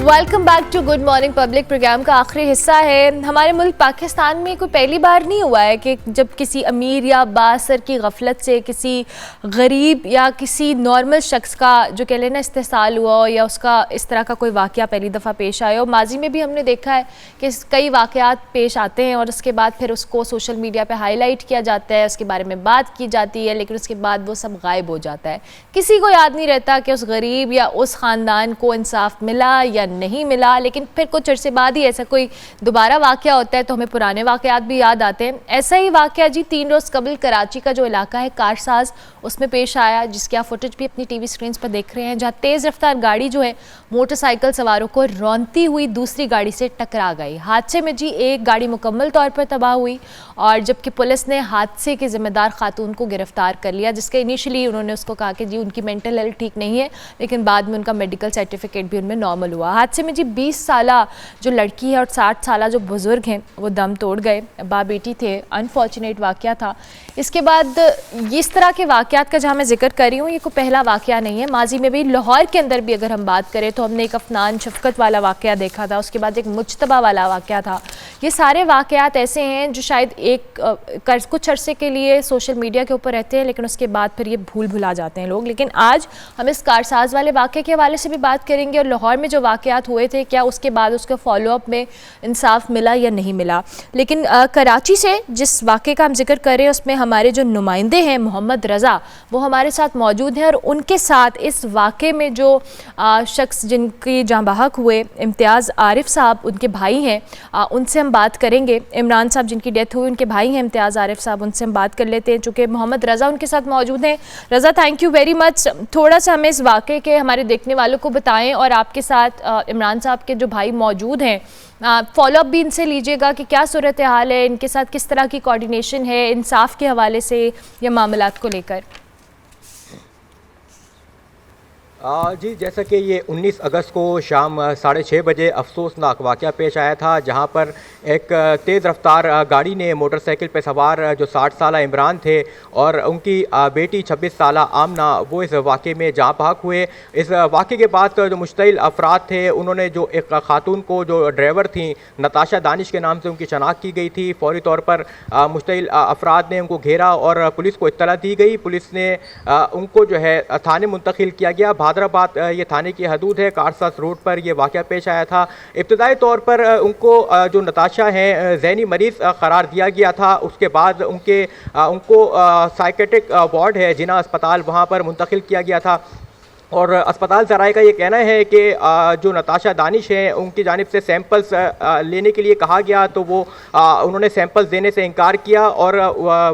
Welcome back to good morning public. Programme का आखिरी हिस्सा है। हमारे मुल्क पाकिस्तान में कोई पहली बार नहीं हुआ है कि जब किसी अमीर या बासर की गफलत से किसी गरीब या किसी नॉर्मल शख्स का जो कह लेना इस्तेसाल हुआ हो या उसका इस तरह का कोई वाक़या पहली दफ़ा पेश आया हो। माजी में भी हमने देखा है कि कई वाक़यात पेश आते हैं और उसके बाद फिर उसको सोशल मीडिया पर हाईलाइट किया जाता है, उसके बारे में बात की जाती है, लेकिन उसके बाद वो सब गायब हो जाता है। किसी को याद नहीं रहता कि उस गरीब या उस ख़ानदान को इंसाफ मिला या नहीं मिला, लेकिन फिर कुछ अरसे बाद ही ऐसा कोई दोबारा वाक़या होता है तो हमें पुराने वाक़यात भी याद आते हैं। ऐसा ही वाक़या जी 3 रोज़ कबल कराची का जो इलाका है कारसाज, उसमें पेश आया, जिसकी आप फुटेज भी अपनी टीवी स्क्रीन पर देख रहे हैं, जहाँ तेज़ रफ्तार गाड़ी जो है मोटरसाइकिल सवारों को रौंदती हुई दूसरी गाड़ी से टकरा गई। हादसे में जी एक गाड़ी मुकम्मल तौर पर तबाह हुई और जबकि पुलिस ने हादसे के ज़िम्मेदार खातून को गिरफ्तार कर लिया, जिसके इनिशियली उन्होंने उसको कहा कि जी उनकी मेंटल हेल्थ ठीक नहीं है, लेकिन बाद में उनका मेडिकल सर्टिफिकेट भी उनमें नॉर्मल हुआ। हादसे में जी 20 साला जो लड़की है और 60 साला जो बुज़ुर्ग हैं वो दम तोड़ गए, बाप बेटी थे। अनफॉर्चुनेट वाक़या था। इसके बाद इस तरह के वाक़यात का जहाँ मैं जिक्र कर रही हूँ, ये कोई पहला वाक़या नहीं है। माजी में भी लाहौर के अंदर भी अगर हम बात करें तो हमने एक अफनान शफकत वाला वाक़या देखा था, उसके बाद एक मुज्तबा वाला वाक़या था। ये सारे वाक़यात ऐसे हैं जो शायद कुछ अरसे के लिए सोशल मीडिया के ऊपर रहते हैं, लेकिन उसके बाद फिर ये भुला जाते हैं लोग। लेकिन आज हम इस कारसाज वाले वाक़े के हवाले से भी बात करेंगे और लाहौर में जो वाक़यात हुए थे, क्या उसके बाद उसके फॉलोअप में इंसाफ मिला या नहीं मिला। लेकिन कराची से जिस वाक़े का हम जिक्र कर रहे हैं उसमें हमारे जो नुमाइंदे हैं मोहम्मद रज़ा, वो हमारे साथ मौजूद हैं और उनके साथ इस वाक़े में जो शख्स जिनकी जाँ बहक हुए इम्तियाज़ आरिफ साहब, उनके भाई हैं, उनसे हम बात करेंगे। इमरान साहब जिनकी डेथ हुई उनके भाई हैं इम्तियाज़ आरिफ साहब, उनसे हम बात कर लेते हैं। चूँकि मोहम्मद रज़ा उनके साथ मौजूद हैं। रज़ा, थैंक यू वेरी मच। थोड़ा सा हमें इस वाक़े के हमारे देखने वालों को बताएं और आपके साथ इमरान साहब के जो भाई मौजूद हैं, फॉलोअप भी इनसे लीजिएगा कि क्या सूरत हाल है, इनके साथ किस तरह की कोऑर्डिनेशन है इंसाफ के हवाले से या मामलात को लेकर। जी, जैसा कि ये 19 अगस्त को शाम 6:30 बजे अफसोसनाक वाक़या पेश आया था, जहां पर एक तेज़ रफ्तार गाड़ी ने मोटरसाइकिल पर सवार जो 60 साला इमरान थे और उनकी बेटी 26 साला आमना, वो इस वाक़े में जाँ बहक हुए। इस वाक़े के बाद जो मुश्तइल अफराद थे उन्होंने जो एक खातून को, जो ड्राइवर थी नताशा दानिश के नाम से उनकी शनाख्त की गई थी, फौरी तौर पर मुश्तइल अफराद ने उनको घेरा और पुलिस को इत्तला दी गई। पुलिस ने उनको जो है थाने मुंतकिल किया गया। हैदराबाद ये थाने की हदूद है, कारसाज रोड पर यह वाक़या पेश आया था। इब्तदाई तौर पर उनको जो नताशा हैं ज़हनी मरीज़ करार दिया गया था। उसके बाद उनको साइकेट्रिक वार्ड है जिना अस्पताल, वहाँ पर मुंतकिल किया गया था और अस्पताल ज़राए का ये कहना है कि जो नताशा दानिश हैं उनकी जानिब से सैंपल्स लेने के लिए कहा गया तो वो उन्होंने सैंपल्स देने से इनकार किया और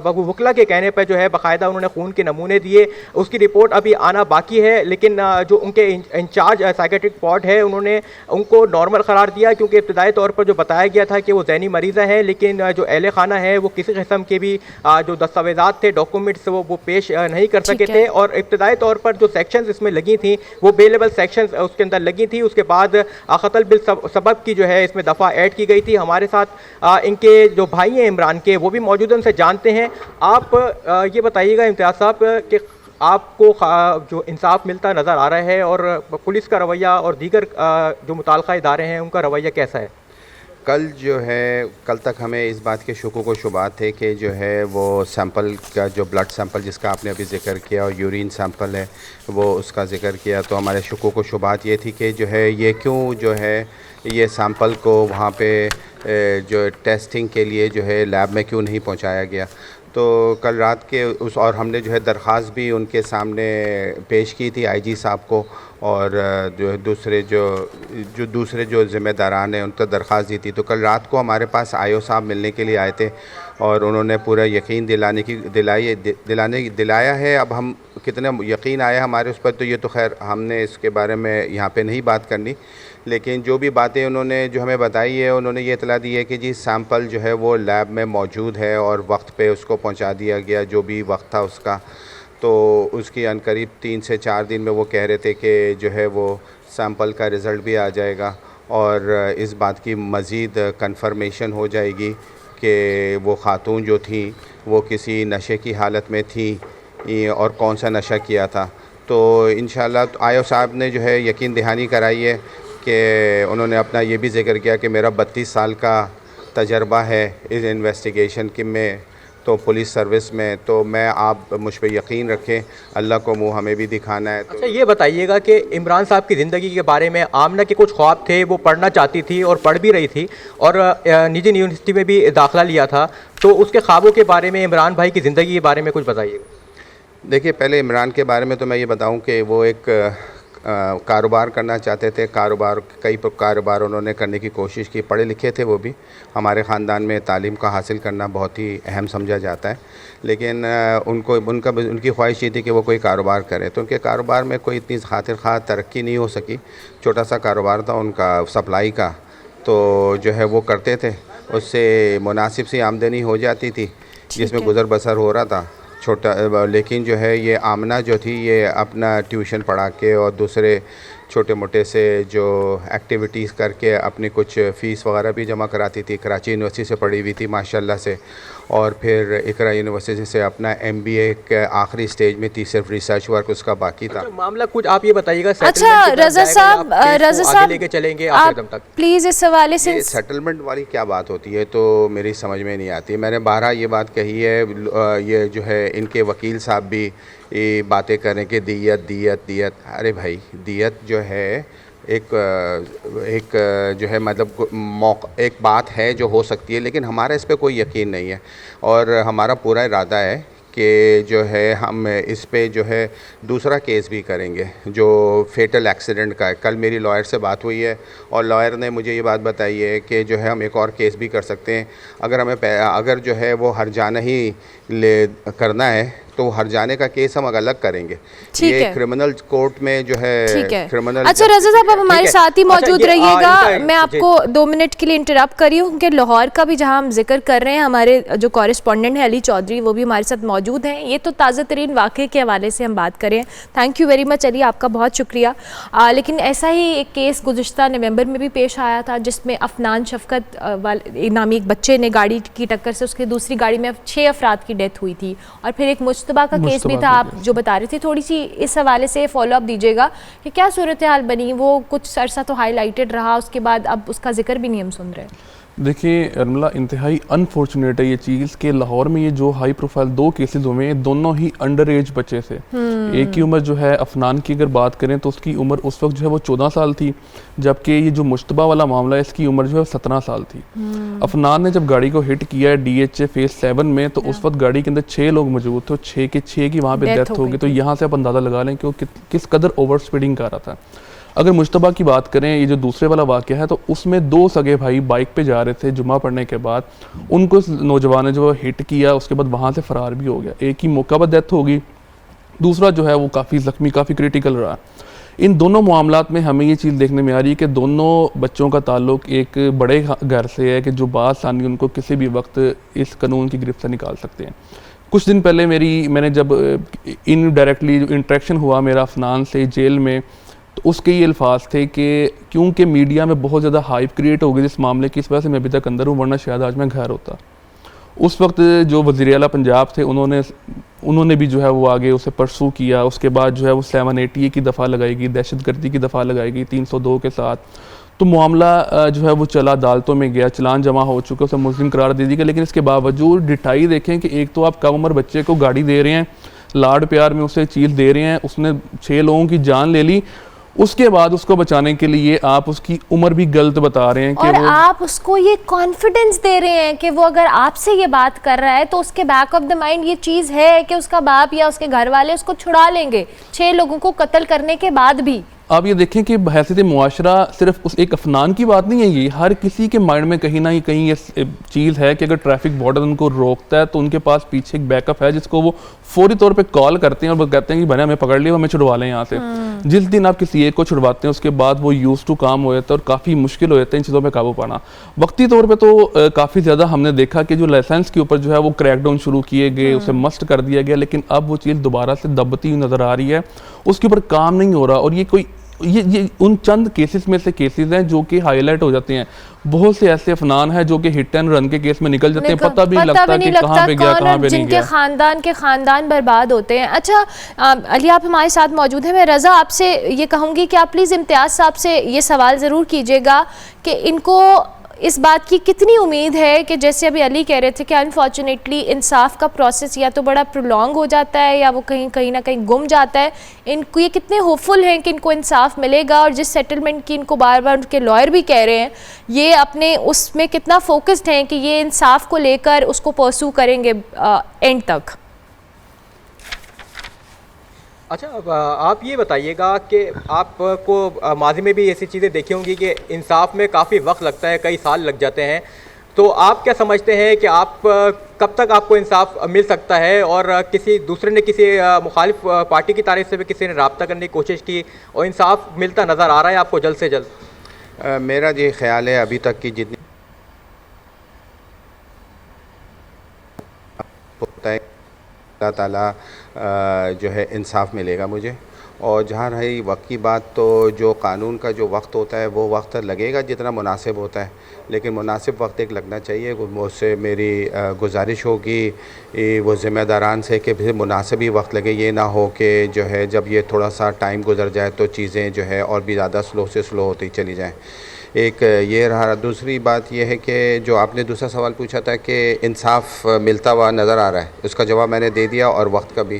वकला के कहने पर जो है बाकायदा उन्होंने खून के नमूने दिए। उसकी रिपोर्ट अभी आना बाकी है, लेकिन जो उनके इंचार्ज साइकेट्रिक वार्ड है उन्होंने उनको नॉर्मल करार दिया, क्योंकि इब्तदाई तौर पर जो बताया गया था कि वो ज़हनी मरीज़ा हैं, लेकिन जो अहले खाना है वो किसी किस्म के भी जो दस्तावेज़ात थे, डॉक्यूमेंट्स, वो पेश नहीं कर सके थे। और इब्तदाई तौर पर जो सेक्शंस इसमें लगी थी वो बे लेवल सेक्शंस उसके अंदर लगी थी। उसके बाद क़त्ल बिल सबब की जो है इसमें दफ़ा ऐड की गई थी। हमारे साथ इनके जो भाई हैं इमरान के, वो भी मौजूद हैं, उनसे जानते हैं। आप ये बताइएगा इम्तियाज़ साहब कि आपको जो इंसाफ मिलता नज़र आ रहा है और पुलिस का रवैया और दीगर जो मुताल्लिक़ा इदारे हैं उनका रवैया कैसा है? कल तक हमें इस बात के शुकूक व शुबात थे कि जो है वो सैंपल का, जो ब्लड सैंपल जिसका आपने अभी ज़िक्र किया और यूरिन सैंपल है वो उसका ज़िक्र किया, तो हमारे शुकूक व शुबात ये थी कि जो है ये क्यों जो है ये सैंपल को वहाँ पे जो टेस्टिंग के लिए जो है लैब में क्यों नहीं पहुँचाया गया। तो कल रात के और हमने जो है दरख्वास्त भी उनके सामने पेश की थी आईजी साहब को, और जो दूसरे जो ज़िम्मेदारान हैं उनको दरख्वास्त दी थी। तो कल रात को हमारे पास आईओ साहब मिलने के लिए आए थे और उन्होंने पूरा यकीन दिलाया है। अब हम कितना यकीन आया हमारे उस पर, तो ये तो खैर हमने इसके बारे में यहाँ पे नहीं बात करनी, लेकिन जो भी बातें उन्होंने जो हमें बताई है, उन्होंने ये इतला दी है कि जी सैंपल जो है वो लैब में मौजूद है और वक्त पे उसको पहुँचा दिया गया, जो भी वक्त था उसका। तो उसकी अनकरीब 3 से 4 दिन में वो कह रहे थे कि जो है वो सैंपल का रिज़ल्ट भी आ जाएगा और इस बात की मज़ीद कन्फर्मेशन हो जाएगी कि वो ख़ातून जो थी वो किसी नशे की हालत में थी और कौन सा नशा किया था। तो इंशाल्लाह आयो साहब ने जो है यकीन दहानी कराई है कि उन्होंने अपना ये भी ज़िक्र किया कि मेरा 32 साल का तजर्बा है इस इन्वेस्टिगेशन के में, तो पुलिस सर्विस में, तो मैं आप मुझ पर यकीन रखें, अल्लाह को मुँह हमें भी दिखाना है। तो अच्छा, ये बताइएगा कि इमरान साहब की ज़िंदगी के बारे में आमना के कुछ ख्वाब थे, वो पढ़ना चाहती थी और पढ़ भी रही थी और निजी यूनिवर्सिटी में भी दाखिला लिया था, तो उसके ख्वाबों के बारे में, इमरान भाई की ज़िंदगी के बारे में कुछ बताइएगा। देखिए, पहले इमरान के बारे में तो मैं ये बताऊं कि वो एक कारोबार करना चाहते थे। कई कारोबार उन्होंने करने की कोशिश की, पढ़े लिखे थे वो भी। हमारे ख़ानदान में तालीम का हासिल करना बहुत ही अहम समझा जाता है, लेकिन उनकी ख्वाहिश ये थी कि वो कोई कारोबार करें, तो उनके कारोबार में कोई इतनी खातिर ख़ाह तरक्की नहीं हो सकी। छोटा सा कारोबार था उनका सप्लाई का, तो जो है वो करते थे, उससे मुनासिब सी आमदनी हो जाती थी जिसमें गुज़र बसर हो रहा था छोटा। लेकिन जो है ये आमना जो थी ये अपना ट्यूशन पढ़ा के और दूसरे छोटे मोटे से जो एक्टिविटीज़ करके अपनी कुछ फ़ीस वगैरह भी जमा कराती थी। कराची यूनिवर्सिटी से पढ़ी हुई थी माशाल्लाह से, और फिर इकरा यूनिवर्सिटी से अपना MBA के आखिरी स्टेज में थी, सिर्फ रिसर्च वर्क उसका बाकी था। मामला कुछ आप ये बताइएगा। अच्छा रज़ा साहब लेके चलेंगे आप प्लीज़ इस हवाले से। सेटलमेंट वाली क्या बात होती है तो मेरी समझ में नहीं आती। मैंने 12 ये बात कही है, ये जो है इनके वकील साहब भी ये बातें करें कि दियत दियत दियत। अरे भाई दियत जो है एक जो है मतलब एक बात है जो हो सकती है, लेकिन हमारा इस पे कोई यकीन नहीं है और हमारा पूरा इरादा है कि जो है हम इस पे जो है दूसरा केस भी करेंगे जो फेटल एक्सीडेंट का है। कल मेरी लॉयर से बात हुई है और लॉयर ने मुझे ये बात बताई है कि जो है हम एक और केस भी कर सकते हैं अगर जो है वो हर्जाना ही करना है तो हर्जाने का केस हम अलग करेंगे। ये क्रिमिनल कोर्ट में जो है क्रिमिनल। अच्छा रज़ा साहब आप हमारे साथ ही मौजूद रहिएगा। मैं आपको 2 मिनट के लिए इंटरप्ट कर रही हूँ क्योंकि लाहौर का भी जहाँ हम जिक्र कर रहे हैं, हमारे जो कॉरेस्पॉन्डेंट है अली चौधरी वो भी हमारे साथ मौजूद हैं। ये तो ताज़ा तरीन वाक़े के हवाले से हम बात करें। Thank you very much Ali, आपका बहुत शुक्रिया। लेकिन ऐसा ही एक केस गुज़िश्ता नवंबर में भी पेश आया था जिसमें अफनान शफकत नामी एक बच्चे ने गाड़ी की टक्कर से उसकी दूसरी गाड़ी में 6 अफराद की डेथ हुई थी, और फिर एक मुश्तबा का केस भी था आप जो बता रहे थे। थोड़ी सी इस हवाले से फॉलो अप दीजिएगा कि क्या सूरत हाल बनी। वो कुछ अरसा तो हाईलाइटेड रहा, उसके बाद अब उसका जिक्र भी नहीं हम सुन रहे। देखिए अरमला, इंतहाई अनफॉर्चुनेट है ये चीज़ कि लाहौर में ये जो हाई प्रोफाइल 2 केसेस हुए हैं दोनों ही अंडर एज बच्चे से। एक की उम्र जो है अफनान की अगर बात करें तो उसकी उम्र उस वक्त जो है वो 14 साल थी, जबकि ये जो मुश्तबा वाला मामला है इसकी उम्र जो है 17 साल थी। अफनान ने जब गाड़ी को हिट किया है DHA फेज 7 में तो उस वक्त गाड़ी के अंदर 6 लोग मौजूद थे, 6 के 6 की वहाँ पे डेथ हो गई। तो यहाँ से आप अंदाज़ा लगा लें कि वो किस कदर ओवर स्पीडिंग कर रहा था। अगर मुश्तबा की बात करें, ये जो दूसरे वाला वाक़या है तो उसमें 2 सगे भाई बाइक पे जा रहे थे जुमा पढ़ने के बाद, उनको इस नौजवान ने जो हिट किया उसके बाद वहाँ से फ़रार भी हो गया। एक ही मौका पर डेथ होगी, दूसरा जो है वो काफ़ी ज़ख्मी, काफ़ी क्रिटिकल रहा। इन दोनों मामलात में हमें ये चीज़ देखने में आ रही है कि दोनों बच्चों का ताल्लुक एक बड़े घर से है कि जो बासानी उनको किसी भी वक्त इस कानून की गिरफ्त से निकाल सकते हैं। कुछ दिन पहले मैंने जब इनडायरेक्टली इंटरेक्शन हुआ मेरा अफनान से जेल में, तो उसके ये अल्फाज थे कि क्योंकि मीडिया में बहुत ज़्यादा हाइप क्रिएट हो गई इस मामले की, इस वजह से मैं अभी तक अंदर हूँ, वरना शायद आज मैं घर होता। उस वक्त जो वज़ीर आला पंजाब थे उन्होंने भी जो है वो आगे उसे परसू किया। उसके बाद जो है वो 780 की दफ़ा लगाई गई, दहशतगर्दी की दफ़ा लगाई गई 302 के साथ। तो मामला जो है वो चला, अदालतों में गया, चलान जमा हो चुके, उसे मुल्ज़िम करार दे दी गई। लेकिन इसके बावजूद डिटाई देखें कि एक तो आप कम उम्र बच्चे को गाड़ी दे रहे हैं, लाड प्यार में उसे चीज़ दे रहे हैं, उसने 6 लोगों की जान ले ली, उसके बाद उसको बचाने के लिए आप उसकी उम्र भी गलत बता रहे हैं कि और आप उसको ये कॉन्फिडेंस दे रहे हैं कि वो अगर आपसे ये बात कर रहा है तो उसके बैक ऑफ द माइंड ये चीज़ है कि उसका बाप या उसके घर वाले उसको छुड़ा लेंगे 6 लोगों को कत्ल करने के बाद भी। आप ये देखें कि हैसियत मुआशरा सिर्फ उस एक अफनान की बात नहीं है, ये हर किसी के माइंड में कहीं ना कहीं ये चीज़ है कि अगर ट्रैफिक वार्डन उनको रोकता है तो उनके पास पीछे एक बैकअप है जिसको वो फौरी तौर पे कॉल करते हैं और वो कहते हैं कि भैया हमें पकड़ लिया, हमें छुड़वा लें यहाँ से। जिस दिन आप किसी एक को छुड़वाते हैं उसके बाद वो यूज टू काम हो जाता है और काफ़ी मुश्किल हो जाता है इन चीज़ों पर काबू पाना। वक्ती तौर पर तो काफ़ी ज़्यादा हमने देखा कि जो लाइसेंस के ऊपर जो है वो क्रैकडाउन शुरू किए गए, उसे मस्ट कर दिया गया, लेकिन अब वो चीज़ दोबारा से दबती हुई नज़र आ रही है, उसके ऊपर काम नहीं हो रहा। और ये उन चंद केसेस में से केसेस हैं जो कि हाईलाइट हो जाते हैं। बहुत से ऐसे अफनान हैं जो कि हिट एंड रन के केस में निकल जाते हैं, पता भी नहीं लगता कि कहाँ पे गया कहाँ पे नहीं गया, जिनके खानदान बर्बाद होते हैं। अच्छा अली, आप हमारे साथ मौजूद हैं। मैं रज़ा आपसे ये कहूँगी कि आप प्लीज़ इम्तियाज़ साहब से ये सवाल ज़रूर कीजिएगा कि इनको इस बात की कितनी उम्मीद है कि जैसे अभी अली कह रहे थे कि अनफॉर्चुनेटली इंसाफ का प्रोसेस या तो बड़ा प्रोलॉन्ग हो जाता है या वो कहीं ना कहीं गुम जाता है। इनको ये कितने होपफुल हैं कि इनको इंसाफ मिलेगा, और जिस सेटलमेंट की इनको बार बार उनके लॉयर भी कह रहे हैं, ये अपने उसमें कितना फोकस्ड हैं कि ये इंसाफ को लेकर उसको परसू करेंगे एंड तक। अच्छा, अब आप ये बताइएगा कि आपको माजी में भी ऐसी चीज़ें देखी होंगी कि इंसाफ में काफ़ी वक्त लगता है, कई साल लग जाते हैं, तो आप क्या समझते हैं कि आप कब तक आपको इंसाफ मिल सकता है, और किसी दूसरे ने, किसी मुखालिफ पार्टी की तारीफ से भी किसी ने रब्ता करने की कोशिश की और इंसाफ मिलता नज़र आ रहा है आपको जल्द से जल्द? मेरा ये ख्याल है अभी तक की जितनी होता है अल्लाह ताला जो है इंसाफ मिलेगा मुझे। और जहाँ रही वक्त की बात, तो जो कानून का जो वक्त होता है वो वक्त लगेगा जितना मुनासिब होता है, लेकिन मुनासिब वक्त एक लगना चाहिए। मुझसे मेरी गुजारिश होगी वो ज़िम्मेदारान से कि फिर मुनासिब ही वक्त लगे, ये ना हो कि जो है जब ये थोड़ा सा टाइम गुजर जाए तो चीज़ें जो है और भी ज़्यादा स्लो से स्लो होती चली जाएँ। एक ये रहा। दूसरी बात ये है कि जो आपने दूसरा सवाल पूछा था कि इंसाफ मिलता हुआ नज़र आ रहा है, उसका जवाब मैंने दे दिया, और वक्त का भी।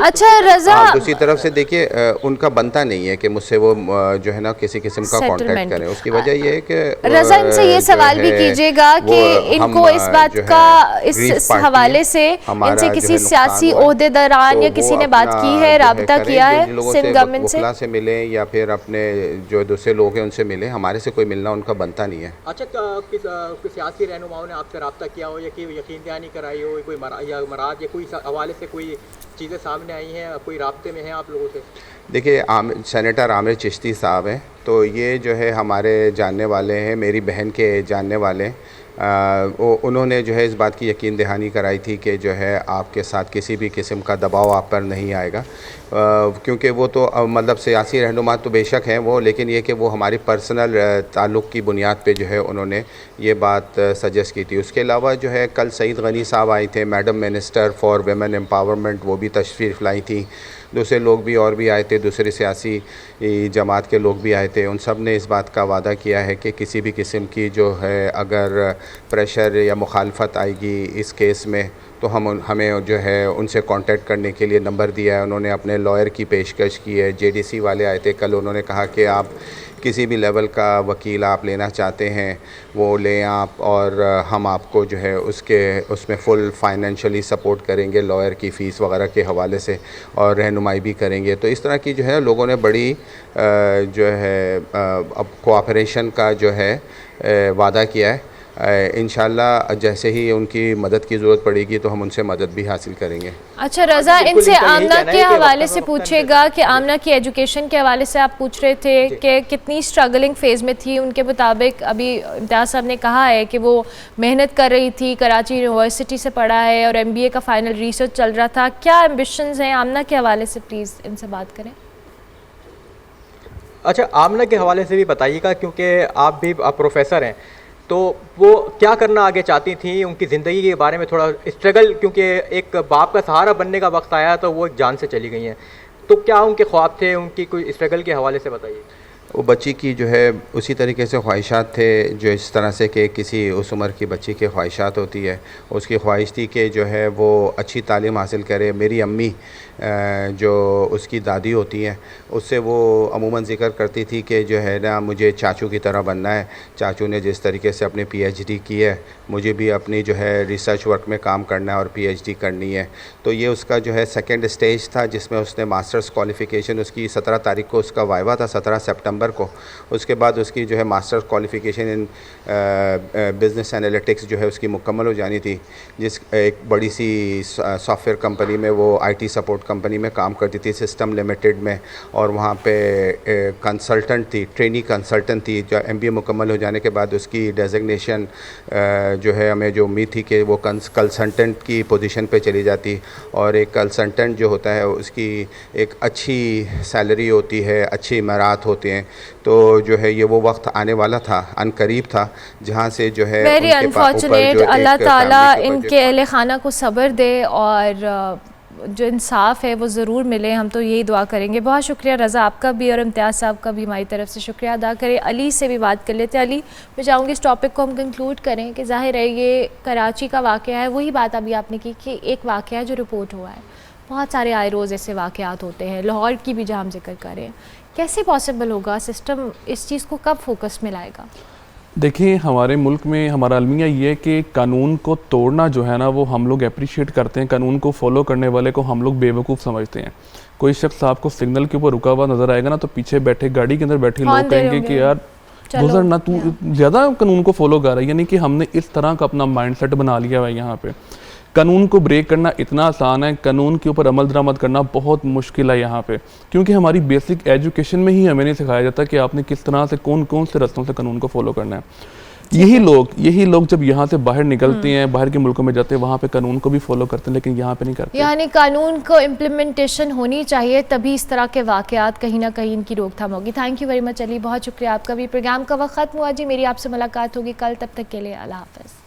अच्छा रज़ा, दूसरी तरफ से देखिए उनका बनता नहीं है कि मुझसे वो जो है ना किसी किस्म का कांटेक्ट करें। उसकी वजह ये है कि रज़ा इनसे ये सवाल भी कीजिएगा कि इनको इस बात का, इस हवाले से इनसे किसी सियासी ओहदेदारान या किसी ने बात की है, राब्ता किया है सिंध गवर्नमेंट से मिले या फिर अपने जो दूसरे लोग हैं उनसे मिले, हमारे से मिलना उनका बनता नहीं है। अच्छा, किस सियासी रहनुमाओं ने आपसे रब्ता किया हो या कि यकीन दहानी कराई हो, कोई मराज या कोई हवाले से कोई चीज़ें सामने आई हैं, कोई राब्ते में हैं आप लोगों से? देखिए, सेनेटर आमिर चिश्ती साहब हैं, तो ये जो है हमारे जानने वाले हैं, मेरी बहन के जानने वाले। उन्होंने जो है इस बात की यकीन दहानी कराई थी कि जो है आपके साथ किसी भी किस्म का दबाव आप पर नहीं आएगा, क्योंकि वो तो मतलब सियासी रहनुमा तो बेशक हैं वो, लेकिन ये कि वो हमारी पर्सनल ताल्लुक़ की बुनियाद पे जो है उन्होंने ये बात सजेस्ट की थी। उसके अलावा जो है कल सईद गनी साहब आई थे, madam minister for women empowerment, वो भी तशरीफ़ लाई थी। दूसरे लोग भी और भी आए थे, दूसरे सियासी जमात के लोग भी आए थे। उन सब ने इस बात का वादा किया है कि किसी भी किस्म की जो है अगर प्रेशर या मुखालफत आएगी इस केस में, तो हमें जो है उनसे कांटेक्ट करने के लिए नंबर दिया है। उन्होंने अपने लॉयर की पेशकश की है। जेडीसी वाले आए थे कल, उन्होंने कहा कि आप किसी भी लेवल का वकील आप लेना चाहते हैं वो लें आप, और हम आपको जो है उसमें फ़ुल फाइनेंशियली सपोर्ट करेंगे, लॉयर की फ़ीस वगैरह के हवाले से, और रहनुमाई भी करेंगे। तो इस तरह की जो है लोगों ने बड़ी जो है अब कोऑपरेशन का जो है वादा किया है। इंशाल्लाह जैसे ही उनकी मदद की ज़रूरत पड़ेगी तो हम उनसे मदद भी हासिल करेंगे। अच्छा रज़ा, इनसे आमना के हवाले से पूछेगा कि आमना की एजुकेशन के हवाले से आप पूछ रहे थे कि कितनी स्ट्रगलिंग फेज़ में थी। उनके मुताबिक अभी इम्तियाज़ साहब ने कहा है कि वो मेहनत कर रही थी, कराची यूनिवर्सिटी से पढ़ा है और MBA का फाइनल रिसर्च चल रहा था। क्या एम्बिशंस हैं आमना के हवाले से, प्लीज़ इनसे बात करें। अच्छा, आमना के हवाले से भी बताइएगा, क्योंकि आप भी प्रोफेसर हैं, तो वो क्या करना आगे चाहती थी, उनकी ज़िंदगी के बारे में थोड़ा स्ट्रगल, क्योंकि एक बाप का सहारा बनने का वक्त आया तो वो एक जान से चली गई हैं, तो क्या उनके ख्वाब थे, उनकी कोई स्ट्रगल के हवाले से बताइए। वो बच्ची की जो है उसी तरीके से ख्वाहिशात थे जो इस तरह से कि किसी उस उम्र की बच्ची की ख्वाहिशात होती है। उसकी ख्वाहिश थी कि जो है वो अच्छी तालीम हासिल करे। मेरी अम्मी जो उसकी दादी होती हैं, उससे वो अमूमन ज़िक्र करती थी कि जो है ना मुझे चाचू की तरह बनना है। चाचू ने जिस तरीके से अपनी PhD की है, मुझे भी अपनी जो है रिसर्च वर्क में काम करना है और PhD करनी है। तो ये उसका जो है सेकंड स्टेज था, जिसमें उसने मास्टर्स क्वालिफ़िकेशन, उसकी 17 तारीख को उसका वाइवा था, 17 सितंबर को। उसके बाद उसकी जो है मास्टर्स क्वालिफ़िकेशन इन बिज़नेस एनालिटिक्स जो है उसकी मुकम्मल हो जानी थी। जिस एक बड़ी सी सॉफ्टवेयर कंपनी में वो IT सपोर्ट कंपनी में काम करती थी, सिस्टम लिमिटेड में, और वहाँ पे कंसल्टेंट थी, ट्रेनी कंसल्टेंट थी। जो MBA मुकम्मल हो जाने के बाद उसकी डेजिग्नेशन जो है हमें जो उम्मीद थी कि वो कंसल्टेंट की पोजीशन पे चली जाती, और एक कंसल्टेंट जो होता है उसकी एक अच्छी सैलरी होती है, अच्छी इमारात होते हैं। तो जो है ये वो वक्त आने वाला था, अनकरीब था, जहाँ से जो है वेरी अनफॉर्चुनेट, अल्लाह ताला इनके अहले खाना को सब्र दे और जो इंसाफ है वो ज़रूर मिले। हम तो यही दुआ करेंगे। बहुत शुक्रिया रज़ा आपका भी और इम्तियाज़ साहब का भी हमारी तरफ से शुक्रिया अदा करें। अली से भी बात कर लेते हैं। अली, मैं चाहूँगी इस टॉपिक को हम कंक्लूड करें कि ज़ाहिर है ये कराची का वाक़या है, वही बात अभी आपने की कि एक वाक़या है जो रिपोर्ट हुआ है। बहुत सारे आए रोज़ ऐसे वाक़यात होते हैं, लाहौर की भी जहाँ हम जिक्र करें। कैसे पॉसिबल होगा, सिस्टम इस चीज़ को कब फोकस में लाएगा? देखिए हमारे मुल्क में हमारा अलमिया ये है कि कानून को तोड़ना जो है ना वो हम लोग अप्रिशिएट करते हैं, कानून को फॉलो करने वाले को हम लोग बेवकूफ़ समझते हैं। कोई शख्स आपको सिग्नल के ऊपर रुका हुआ नज़र आएगा ना तो पीछे बैठे गाड़ी के अंदर बैठे लोग कहेंगे कि यार गुजर ना, तू ज़्यादा कानून को फॉलो कर रहा है। यानी कि हमने इस तरह का अपना माइंडसेट बना लिया है यहाँ पे। कानून को ब्रेक करना इतना आसान है, कानून के ऊपर अमल दरामद करना बहुत मुश्किल है यहाँ पे, क्योंकि हमारी बेसिक एजुकेशन में ही हमें नहीं सिखाया जाता कि आपने किस तरह से कौन कौन से रस्तों से कानून को फॉलो करना है। यही लोग जब यहाँ से बाहर निकलते हैं, बाहर के मुल्कों में जाते हैं, वहाँ पे कानून को भी फॉलो करते हैं, लेकिन यहाँ पे नहीं करते। यानी कानून को इम्प्लीमेंटेशन होनी चाहिए, तभी इस तरह के वाक़यात कहीं ना कहीं इनकी रोकथाम होगी। Thank you very much Ali, बहुत शुक्रिया आपका भी। प्रोग्राम का वक्त खत्म हुआ जी, मेरी आपसे मुलाकात होगी कल, तब तक के लिए अल्लाह हाफ़िज़।